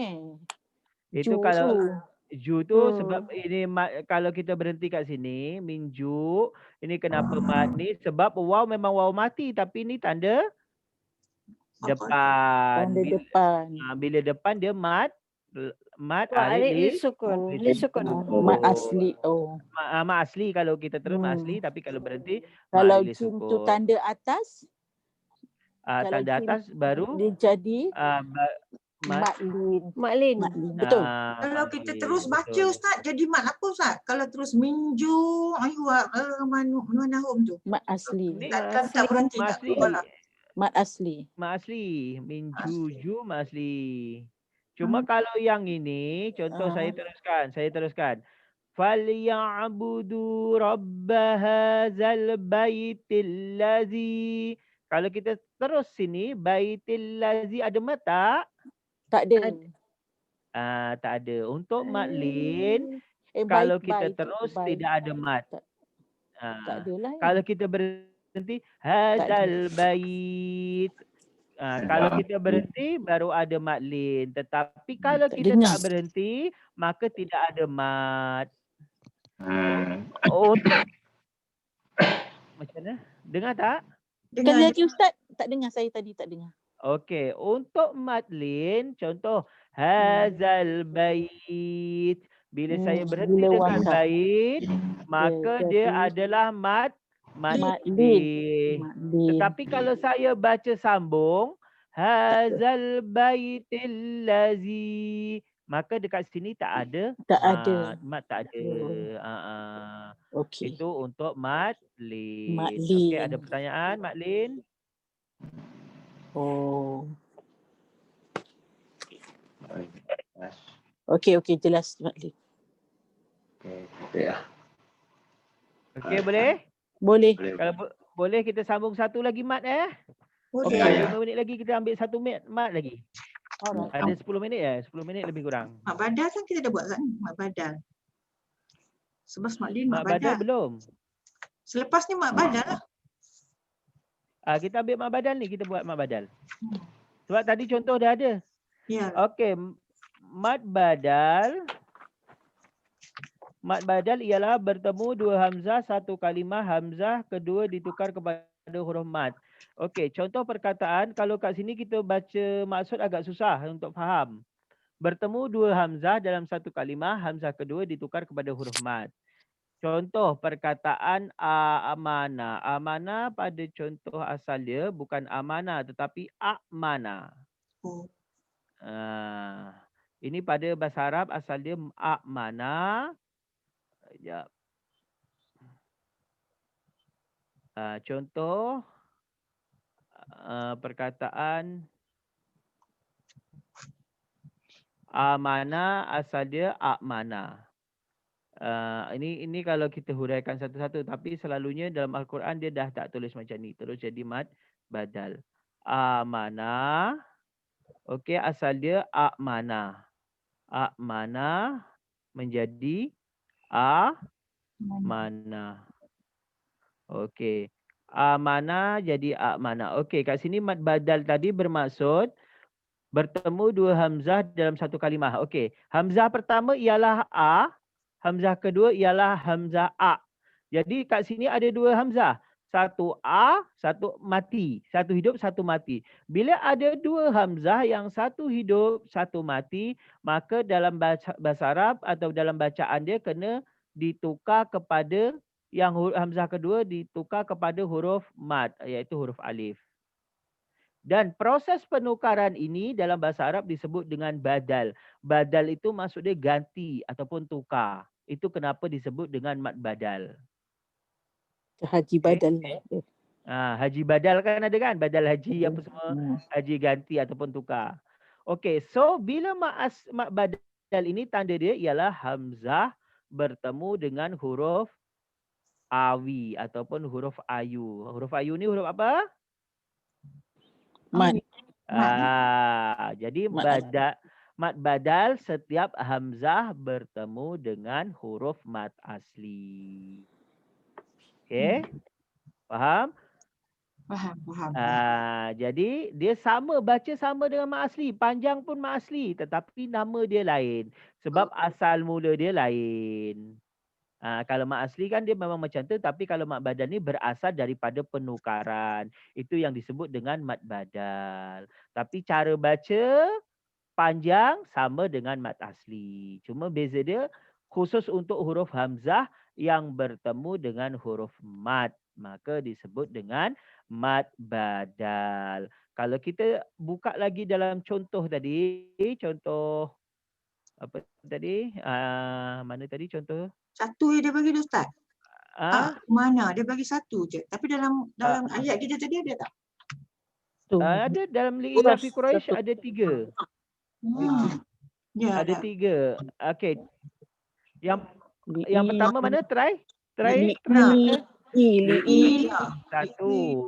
Speaker 1: Itu kalau ju tu sebab ini kalau kita berhenti kat sini minju ini kenapa mat ni sebab waw memang waw mati tapi ni tanda depan.
Speaker 6: Tanda depan.
Speaker 1: Bila depan dia mat alif
Speaker 2: sukun.
Speaker 6: Mat asli.
Speaker 1: Mat asli kalau kita terus mat asli tapi kalau berhenti
Speaker 6: kalau jim tu tanda atas Kalau
Speaker 2: Nah,
Speaker 6: jim
Speaker 1: atas baru
Speaker 6: dia jadi
Speaker 1: mat.
Speaker 6: maklin. Betul.
Speaker 5: Kalau kita
Speaker 1: Maklin,
Speaker 5: terus baca
Speaker 1: betul.
Speaker 5: Ustaz, jadi mat apa Ustaz? Kalau terus minju, aywa, manahum tu.
Speaker 6: Mat asli.
Speaker 5: Tak berhenti
Speaker 1: Mat
Speaker 5: tak?
Speaker 1: asli.
Speaker 6: Mat asli.
Speaker 1: Mat asli. Min juju mat asli. Cuma kalau yang ini, contoh saya teruskan. Falyabudu rabba hadzal baitil ladzi. Kalau kita terus sini, baitil ladzi ada mat tak?
Speaker 6: Tak ada.
Speaker 1: Tak ada. Untuk mat lin, kalau kita terus tidak ada mat.
Speaker 6: Tak adalah.
Speaker 1: Kalau kita berhenti, hadzal bait. Kalau kita berhenti, baru ada mat lin. Tetapi kalau kita tak berhenti, maka tidak ada mat. Macam mana? Dengar tak?
Speaker 6: Sekali lagi Ustaz, tak dengar, saya tadi tak dengar.
Speaker 1: Okey, untuk mat lin, contoh hadzal bait. Bila saya berhenti dekat bait, maka dia adalah mat lin. Tetapi kalau saya baca sambung, hadzal baitil ladzi, maka dekat sini tak ada. Mat tak ada.
Speaker 6: Okey.
Speaker 1: Itu untuk mat lin.
Speaker 6: Mat lin.
Speaker 1: Okey, ada pertanyaan mat lin?
Speaker 6: Okey, jelas mat lin.
Speaker 1: Okey, boleh?
Speaker 6: Boleh.
Speaker 1: Kalau boleh kita sambung satu lagi mat
Speaker 5: Boleh.
Speaker 1: 5 minit lagi kita ambil satu mat lagi. Ada 10 minit 10 minit lebih kurang.
Speaker 5: Mat badal kan kita dah buat kan? Mat badal. Sebab mat lin mat
Speaker 1: badal
Speaker 5: badal.
Speaker 1: Belum.
Speaker 5: Selepas ni mat badal lah.
Speaker 1: Kita ambil mat badal ni, kita buat mat badal. Sebab tadi contoh dah ada.
Speaker 5: Ya.
Speaker 1: Okey, mat badal. Mat badal ialah bertemu dua hamzah, satu kalimah hamzah, kedua ditukar kepada huruf mat. Okey, contoh perkataan, kalau kat sini kita baca maksud agak susah untuk faham. Bertemu dua hamzah dalam satu kalimah, hamzah kedua ditukar kepada huruf mat. Contoh perkataan amanah. Amanah pada contoh asal dia bukan amanah tetapi amana. Ini pada bahasa Arab asal dia amana. Sekejap. Contoh perkataan amana asal dia amana. Ini kalau kita huraikan satu-satu, tapi selalunya dalam Al-Quran dia dah tak tulis macam ni, terus jadi mat badal. Amana. Okey, asal dia amana. Amana menjadi amana. Okey. Amana jadi amana. Okey, kat sini mat badal tadi bermaksud bertemu dua hamzah dalam satu kalimah. Okey, hamzah pertama ialah a, hamzah kedua ialah hamzah a. Jadi kat sini ada dua hamzah. Satu a, satu mati. Satu hidup, satu mati. Bila ada dua hamzah yang satu hidup, satu mati, maka dalam bahasa Arab atau dalam bacaan dia kena ditukar kepada yang hamzah kedua ditukar kepada huruf mat, iaitu huruf alif. Dan proses penukaran ini dalam bahasa Arab disebut dengan badal. Badal itu maksud dia ganti ataupun tukar. Itu kenapa disebut dengan mat badal.
Speaker 6: Haji badal.
Speaker 1: Haji badal kan ada kan? Badal haji apa semua. Haji ganti ataupun tukar. Okey, so bila mat badal ini tanda dia ialah hamzah bertemu dengan huruf awi ataupun huruf ayu. Huruf ayu ni huruf apa?
Speaker 6: Mat.
Speaker 1: Jadi mat badal setiap hamzah bertemu dengan huruf mat asli. Okey? Faham?
Speaker 5: Faham.
Speaker 1: Jadi dia baca sama dengan mat asli, panjang pun mat asli tetapi nama dia lain sebab asal mula dia lain. Kalau mat asli kan dia memang macam tu, tapi kalau mat badal ni berasal daripada penukaran. Itu yang disebut dengan mat badal. Tapi cara baca panjang sama dengan mat asli. Cuma beza dia khusus untuk huruf hamzah yang bertemu dengan huruf mat, maka disebut dengan Mad badal. Kalau kita buka lagi dalam contoh tadi, contoh apa tadi? Mana tadi contoh?
Speaker 5: Satu je dia bagi tu Ustaz.
Speaker 1: Ah,
Speaker 5: Mana? Dia bagi satu je. Tapi dalam ayat kita tadi ada tak?
Speaker 1: ada dalam Li'ilafi Quraisy ada 3.
Speaker 5: Ya,
Speaker 1: Ada
Speaker 5: ada.
Speaker 1: 3. Okey. Yang
Speaker 6: Li'i.
Speaker 1: pertama mana? Try.
Speaker 5: Li'ina.
Speaker 6: Li'i.
Speaker 1: Satu.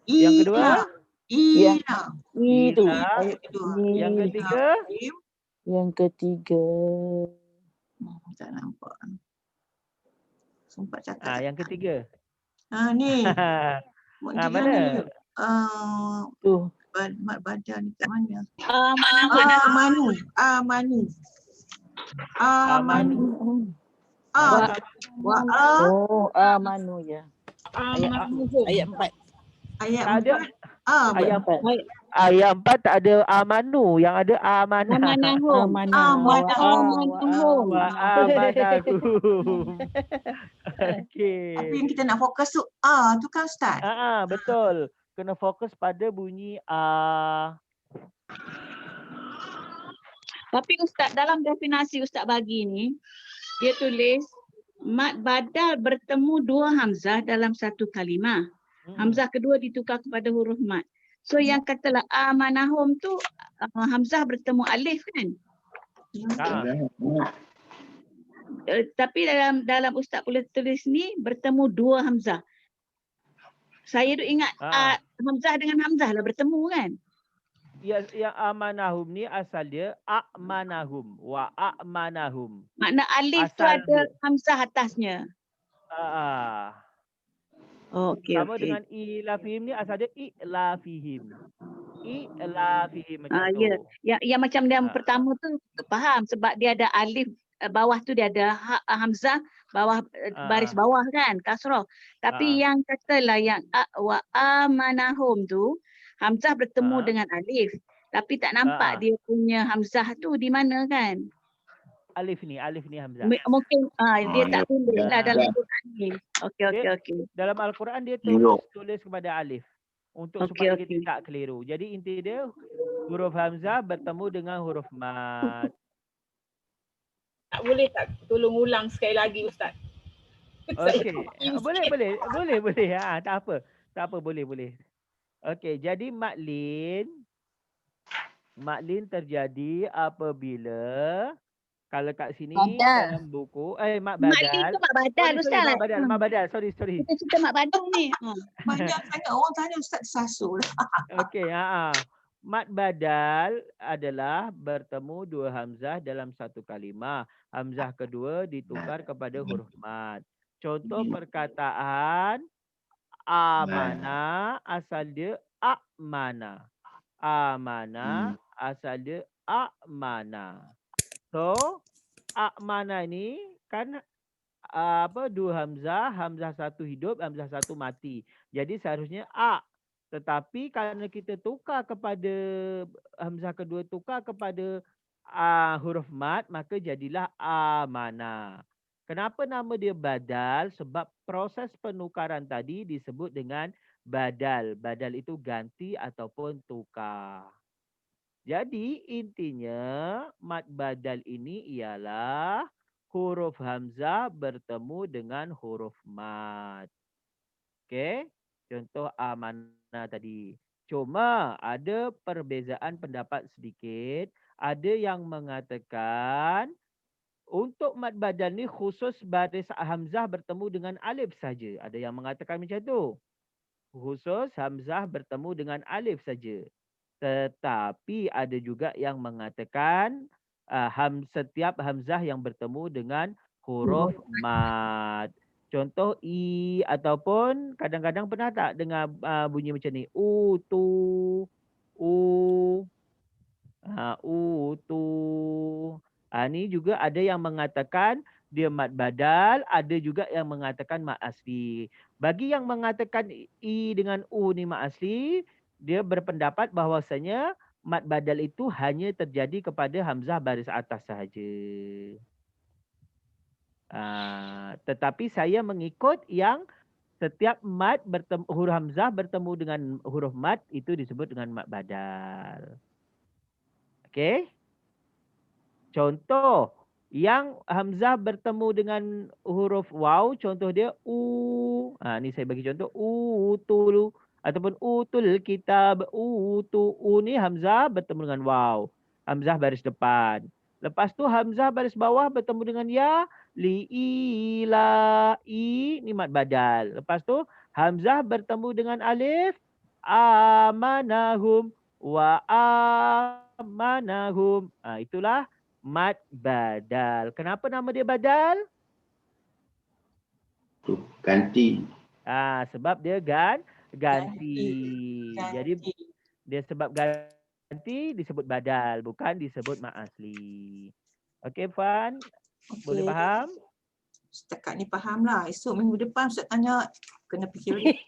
Speaker 6: Yang
Speaker 1: kedua?
Speaker 5: Ina.
Speaker 6: Itu.
Speaker 5: Ayat kedua.
Speaker 1: Yang ketiga?
Speaker 6: Yang ketiga.
Speaker 5: Tak nampak. Sempat catat.
Speaker 1: Yang ketiga.
Speaker 5: Ni.
Speaker 1: Mana?
Speaker 6: Tu.
Speaker 5: Mat badan ni kat mana?
Speaker 7: Amanu.
Speaker 5: Amanu.
Speaker 6: Amanu ya. Ayat 4.
Speaker 5: Ayat
Speaker 1: Tak ada.
Speaker 5: 4.
Speaker 1: Ayat 4 tak ada amanu, yang ada amanah.
Speaker 7: Amanahum.
Speaker 1: Wa amanahum. Okey.
Speaker 5: Tapi yang kita nak fokus tu tu kan Ustaz?
Speaker 1: Betul. Kena fokus pada bunyi a.
Speaker 7: Tapi Ustaz, dalam definisi Ustaz bagi ni, dia tulis mad badal bertemu 2 hamzah dalam satu kalimah. Hamzah kedua ditukar kepada huruf mad. So yang katalah amanahum tu hamzah bertemu alif kan? Tapi dalam Ustaz boleh tulis ni bertemu 2 hamzah. Saya tu ingat hamzah dengan hamzah lah bertemu kan?
Speaker 1: Ya, yang amanahum ni asal dia amanahum wa amanahum.
Speaker 7: Makna alif tu ada hamzah atasnya. Okey,
Speaker 1: sama dengan ilafihim ni asal dia ilafihim. Ilafihim macam tu.
Speaker 7: Ya. Yang macam yang pertama tu faham sebab dia ada alif bawah tu dia ada hamzah bawah baris bawah kan kasrah. Tapi yang katalah yang wa amanahum tu hamzah bertemu dengan alif tapi tak nampak dia punya hamzah tu di mana kan?
Speaker 1: Alif ni hamzah.
Speaker 7: Mungkin dia tak tulis lah dalam Al-Quran ni. Okey.
Speaker 1: Dalam Al-Quran dia tulis kepada alif untuk supaya kita tak keliru. Jadi inti dia huruf hamzah bertemu dengan huruf mad.
Speaker 8: Tak boleh tak tolong ulang sekali lagi Ustaz?
Speaker 1: Okey. Boleh. Tak apa boleh. Okey, jadi maklin terjadi apabila kalau kat sini dalam buku mak badal.
Speaker 7: Maklin tu mak badal Ustaz.
Speaker 1: Mak badal. Sorry.
Speaker 7: Kita cerita mak badal ni.
Speaker 5: Banyak sangat orang tanya Ustaz Sasul.
Speaker 1: Okey, Mad badal adalah bertemu 2 hamzah dalam satu kalimah. Hamzah kedua ditukar kepada huruf mad. Contoh perkataan amana asal dia amana. Amana asal dia amana. So amana ni kan 2 hamzah, hamzah satu hidup, hamzah satu mati. Jadi seharusnya tetapi kerana kita tukar kepada hamzah kedua tukar kepada huruf mad, maka jadilah amana. Kenapa nama dia badal? Sebab proses penukaran tadi disebut dengan badal. Badal itu ganti ataupun tukar. Jadi intinya mad badal ini ialah huruf hamzah bertemu dengan huruf mad. Okey? Contoh amana tadi. Cuma ada perbezaan pendapat sedikit. Ada yang mengatakan untuk mad badal ni khusus baris hamzah bertemu dengan alif saja. Ada yang mengatakan macam tu. Khusus hamzah bertemu dengan alif saja. Tetapi ada juga yang mengatakan setiap hamzah yang bertemu dengan huruf mad. Contoh i ataupun kadang-kadang pernah tak dengar bunyi macam ni? U, tu, u, tu. Ni juga ada yang mengatakan dia mad badal, ada juga yang mengatakan mad asli. Bagi yang mengatakan i dengan u ni mad asli, dia berpendapat bahawasanya mad badal itu hanya terjadi kepada hamzah baris atas sahaja. Tetapi saya mengikut yang setiap mad bertemu, huruf hamzah bertemu dengan huruf mad itu disebut dengan mad badal. Okey? Contoh yang hamzah bertemu dengan huruf waw, contoh dia u. Ni saya bagi contoh utul ataupun utul kitab. U ni hamzah bertemu dengan waw. Hamzah baris depan. Lepas tu hamzah baris bawah bertemu dengan ya, li ila i ni mad badal. Lepas tu hamzah bertemu dengan alif, amanahum wa amanahum. Itulah mad badal. Kenapa nama dia badal?
Speaker 4: Ganti.
Speaker 1: Sebab dia ganti. Jadi dia sebab ganti disebut badal, bukan disebut mad asli. Okey Fan? Boleh faham?
Speaker 5: Setakat ni faham lah. Esok minggu depan Ustaz tanya, kena fikir lagi.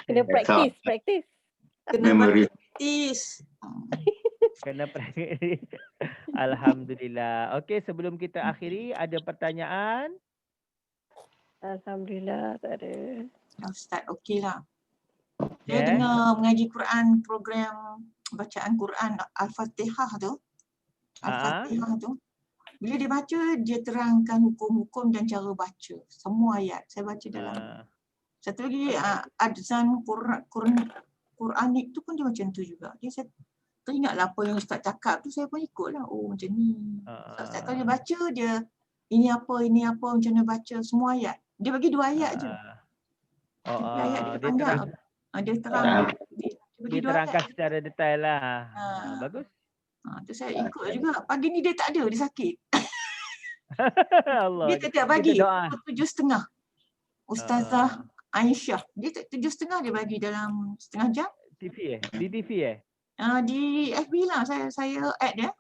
Speaker 2: Kena praktis.
Speaker 5: Kena praktis.
Speaker 1: Kena praktis. Alhamdulillah. Okey, sebelum kita akhiri, ada pertanyaan?
Speaker 2: Alhamdulillah, tak ada.
Speaker 5: Ustaz okey lah. Saya dengar mengaji Quran, program bacaan Quran Al-Fatihah tu. Al-Fatihah tu. Bila dia baca, dia terangkan hukum-hukum dan cara baca. Semua ayat. Saya baca dalam. Satu lagi, adzan Quranik tu pun dia macam tu juga. Dia saya teringatlah apa yang Ustaz cakap tu, saya pun ikutlah. Oh macam ni. Ustaz kalau dia baca, dia ini apa, macam mana baca. Semua ayat. Dia bagi 2 ayat je. Ayat dia panjang. Dia terang.
Speaker 1: Dia terangkan secara detail lah. Bagus.
Speaker 5: Tu saya ikut juga. Pagi ni dia tak ada, dia sakit.
Speaker 1: Allah.
Speaker 5: Dia setiap pagi 7.30. Ustazah Aisyah. Dia 7.30 dia bagi dalam setengah jam.
Speaker 1: TV Di TV
Speaker 5: Di FB lah. Saya add dia.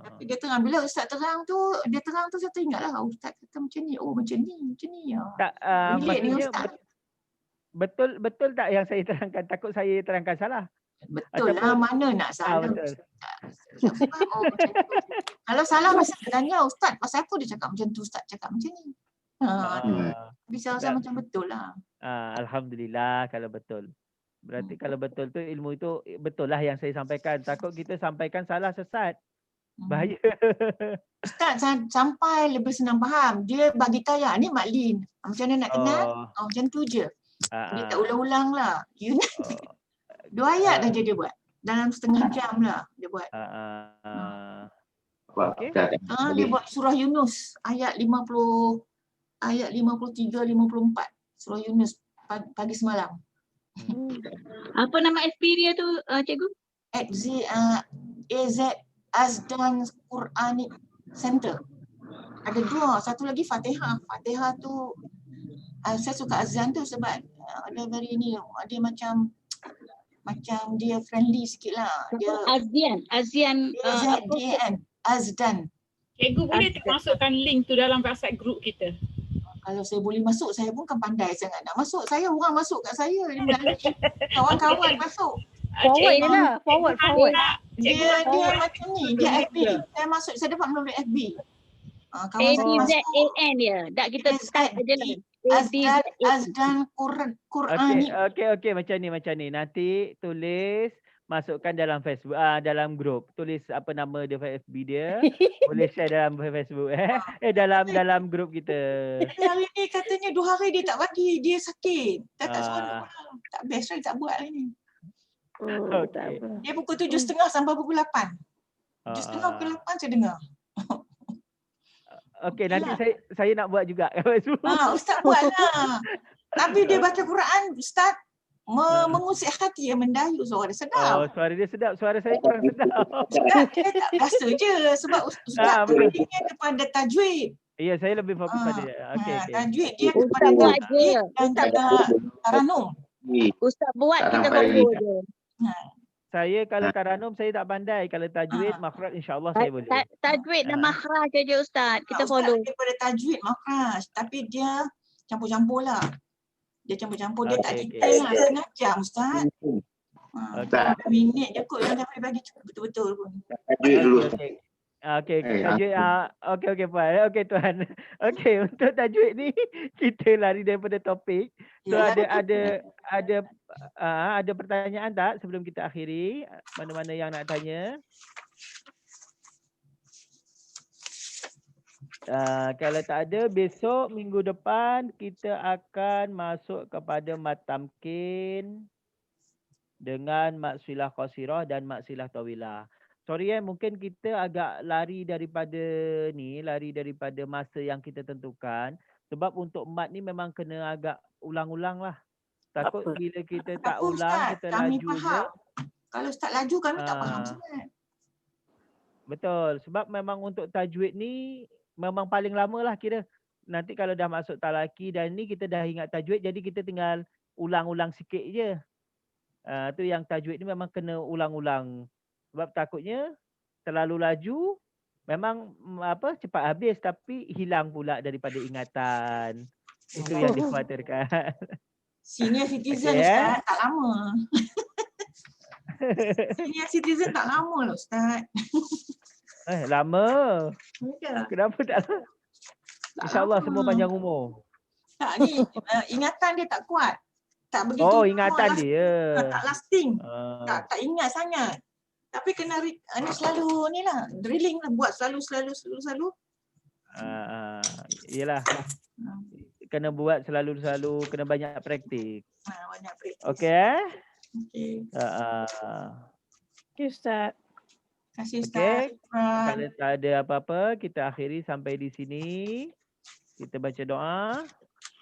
Speaker 5: Tapi dia terang. Bila Ustaz terang tu, saya teringat lah. Ustaz kata macam ni. Oh macam ni.
Speaker 1: Tak, maksudnya betul tak yang saya terangkan? Takut saya terangkan salah.
Speaker 5: Betul lah, mana nak salah.
Speaker 1: Betul.
Speaker 5: Oh, macam tu. Kalau salah masa tanya Ustaz, pasal apa dia cakap macam tu, Ustaz cakap macam ni. Bisa rasa macam betul lah.
Speaker 1: Alhamdulillah kalau betul. Berarti kalau betul tu ilmu itu betul lah yang saya sampaikan. Takut kita sampaikan salah sesat. Bahaya.
Speaker 5: Ustaz sampai lebih senang faham. Dia bagi tayar ni Maklin. Macam mana nak kenal? Macam tu je. Dia tak ulang-ulang lah. 2 ayat saja dia buat. Dalam setengah jam lah dia buat.
Speaker 1: Okay.
Speaker 5: Dia buat surah Yunus ayat 53, 54. Surah Yunus pagi semalam.
Speaker 7: Apa nama FB dia tu, cikgu?
Speaker 5: AZ Azdan Quranic Center. Ada 2. Satu lagi Fatihah. Fatihah tu saya suka azan tu sebab ada very ni. Dia macam dia friendly sikit lah. Dia
Speaker 7: Azdan.
Speaker 8: Cikgu boleh masukkan link tu dalam WhatsApp group kita?
Speaker 5: Kalau saya boleh masuk, saya pun kan pandai sangat nak masuk. Orang masuk kat saya. Kawan-kawan masuk.
Speaker 2: Forward je lah. Forward.
Speaker 5: Dia macam ni. Dia FB. Saya masuk. Saya dapat melalui FB.
Speaker 7: ADZAN dia. Tak kita type je lah.
Speaker 5: Azdan Qurani.
Speaker 1: Okey macam ni. Nanti tulis, masukkan dalam Facebook, dalam grup. Tulis apa nama dia, FB dia. Boleh share dalam Facebook dalam grup kita.
Speaker 5: Hari ni katanya 2 hari dia tak bagi, dia sakit. Tak seronok. Tak best tak buat hari ni. Dia pukul 7.30 sampai pukul 8. 7.30 pukul 8 saya dengar.
Speaker 1: Okey, nanti saya nak buat juga.
Speaker 5: Ustaz buatlah. Tapi dia baca Quran, Ustaz mengusik hati yang mendayu. Suara dia sedap.
Speaker 1: Suara dia sedap. Suara saya kurang sedap.
Speaker 5: Ustaz, saya tak rasa je sebab Ustaz dia kepada tajwid.
Speaker 1: Ya, saya lebih fokus pada okey.
Speaker 5: Tajwid dia kepada tajwid dan juga taranum.
Speaker 7: Ustaz buat kita follow je.
Speaker 1: Saya kalau taranum saya tak pandai. Kalau tajwid, makhraj insya-Allah saya boleh.
Speaker 7: Tajwid dan makhraj je Ustaz. Kita follow.
Speaker 5: Ustaz daripada tajwid makhraj, tapi dia campur-campur lah. Dia campur-campur, dia tak detail lah. Setengah jam Ustaz. Minit je kot yang saya bagi betul-betul pun.
Speaker 4: Tajwid dulu.
Speaker 1: Okey, tajwid okey Puan. Okey Tuan. Okey, untuk tajwid ni kita lari daripada topik. So ada pertanyaan tak sebelum kita akhiri? Mana-mana yang nak tanya? Kalau tak ada, besok minggu depan kita akan masuk kepada mat tamkin dengan mat silah qasirah dan mat silah tawilah. Sorry mungkin kita agak lari daripada masa yang kita tentukan. Sebab untuk mat ni memang kena agak ulang-ulang lah. Takut bila kita tak ulang, kita laju je.
Speaker 5: Kalau Ustaz laju kami tak faham sangat.
Speaker 1: Betul. Sebab memang untuk tajwid ni memang paling lama lah kira. Nanti kalau dah masuk talaki dan ni kita dah ingat tajwid, jadi kita tinggal ulang-ulang sikit je. Tu yang tajwid ni memang kena ulang-ulang. Sebab takutnya terlalu laju, memang cepat habis tapi hilang pula daripada ingatan. Itu yang dikhawatirkan.
Speaker 5: Senior citizen Ustaz, tak lama. Senior citizen tak lama lah Ustaz.
Speaker 1: Lama.
Speaker 5: Ya.
Speaker 1: Kenapa tak lama? InsyaAllah semua panjang umur.
Speaker 5: Tak ni, ingatan dia tak kuat. Tak begitu.
Speaker 1: Ingatan dia.
Speaker 5: Tak lasting. Tak ingat sangat. Tapi kena selalu ni lah, drilling lah, buat selalu.
Speaker 1: Yelah. Kena buat selalu, kena banyak praktik.
Speaker 5: Banyak praktik.
Speaker 1: Okey.
Speaker 2: Okay Ustaz.
Speaker 5: Terima kasih Ustaz.
Speaker 1: Kalau tak ada apa-apa, kita akhiri sampai di sini. Kita baca doa.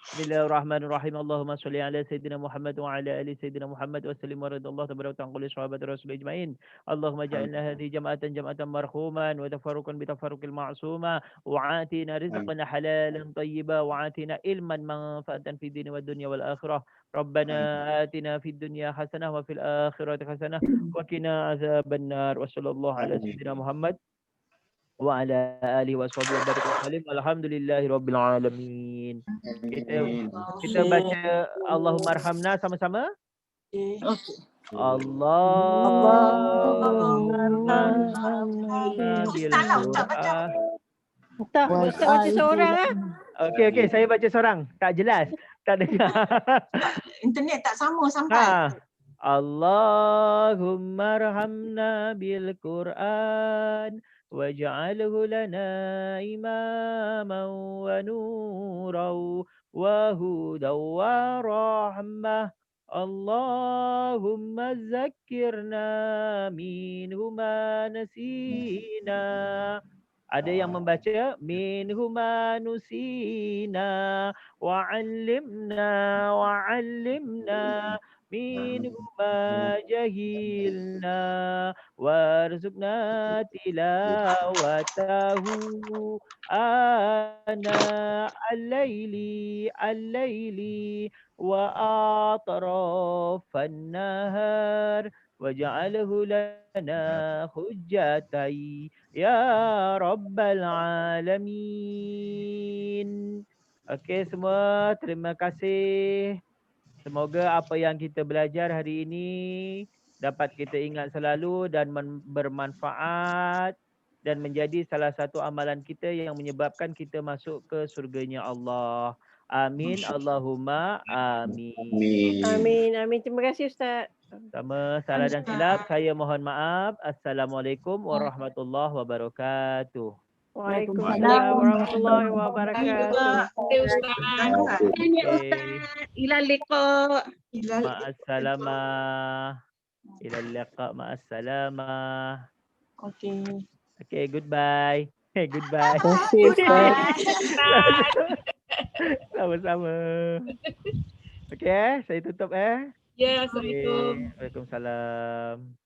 Speaker 1: Bismillahirrahmanirrahim. Allahumma salli ala Sayyidina Muhammad wa ala ali Sayyidina Muhammad wa sallim wa radallahu tabaraka wa ta'ala sahabat Rasul ajma'in. Allahumma ja'alna hadhihi jama'atan marhuman wa tafarruqan bi tafarruqil ma'suma wa atina rizqan halalan tayyiba wa atina ilman manfa'atan fid dini wad dunya wal akhirah. Rabbana atina fid dunya hasanah wa fil akhirati hasanah wa qina azabannar. Wa sallallahu ala Sayyidina Muhammad wa ala alihi wa sahbihi wa barik wa sallim. Alhamdulillahi rabbil alamin. Kita baca Allahumma arhamna sama-sama. Allahumma arhamna bil Qur'an.
Speaker 2: Ustaz baca seorang
Speaker 1: Okey, saya baca seorang. Tak jelas. Tak dengar.
Speaker 5: Internet tak sama sampai.
Speaker 1: Allahumma arhamna bil Qur'an waj'alhu lana imaman wa nuran wa hudan wa rahmah. Allahumma zakkirna minhu ma nasina. Ada yang membaca minhu ma nusina wa 'allimna minhu ma jahilna warzuqna tilawatahu ana al-laili wa atrafan nahar waj'alhu lana hujjatai ya rabbal alamin. Okey semua, terima kasih. Semoga apa yang kita belajar hari ini dapat kita ingat selalu dan bermanfaat dan menjadi salah satu amalan kita yang menyebabkan kita masuk ke surganya Allah. Amin. Allahumma amin.
Speaker 2: Amin. Terima kasih Ustaz.
Speaker 1: Sama, salah dan silap saya mohon maaf. Assalamualaikum warahmatullahi wabarakatuh.
Speaker 2: Waalaikumsalam warahmatullahi wabarakatuh.
Speaker 7: Ustaz. Ila liqa.
Speaker 1: Ma'assalamah. Ila liqa. Ma'assalamah. Okay, goodbye. Goodbye.
Speaker 6: Terima kasih
Speaker 1: Sama-sama. Okay, saya tutup
Speaker 8: Ya, Assalamualaikum.
Speaker 1: Waalaikumsalam.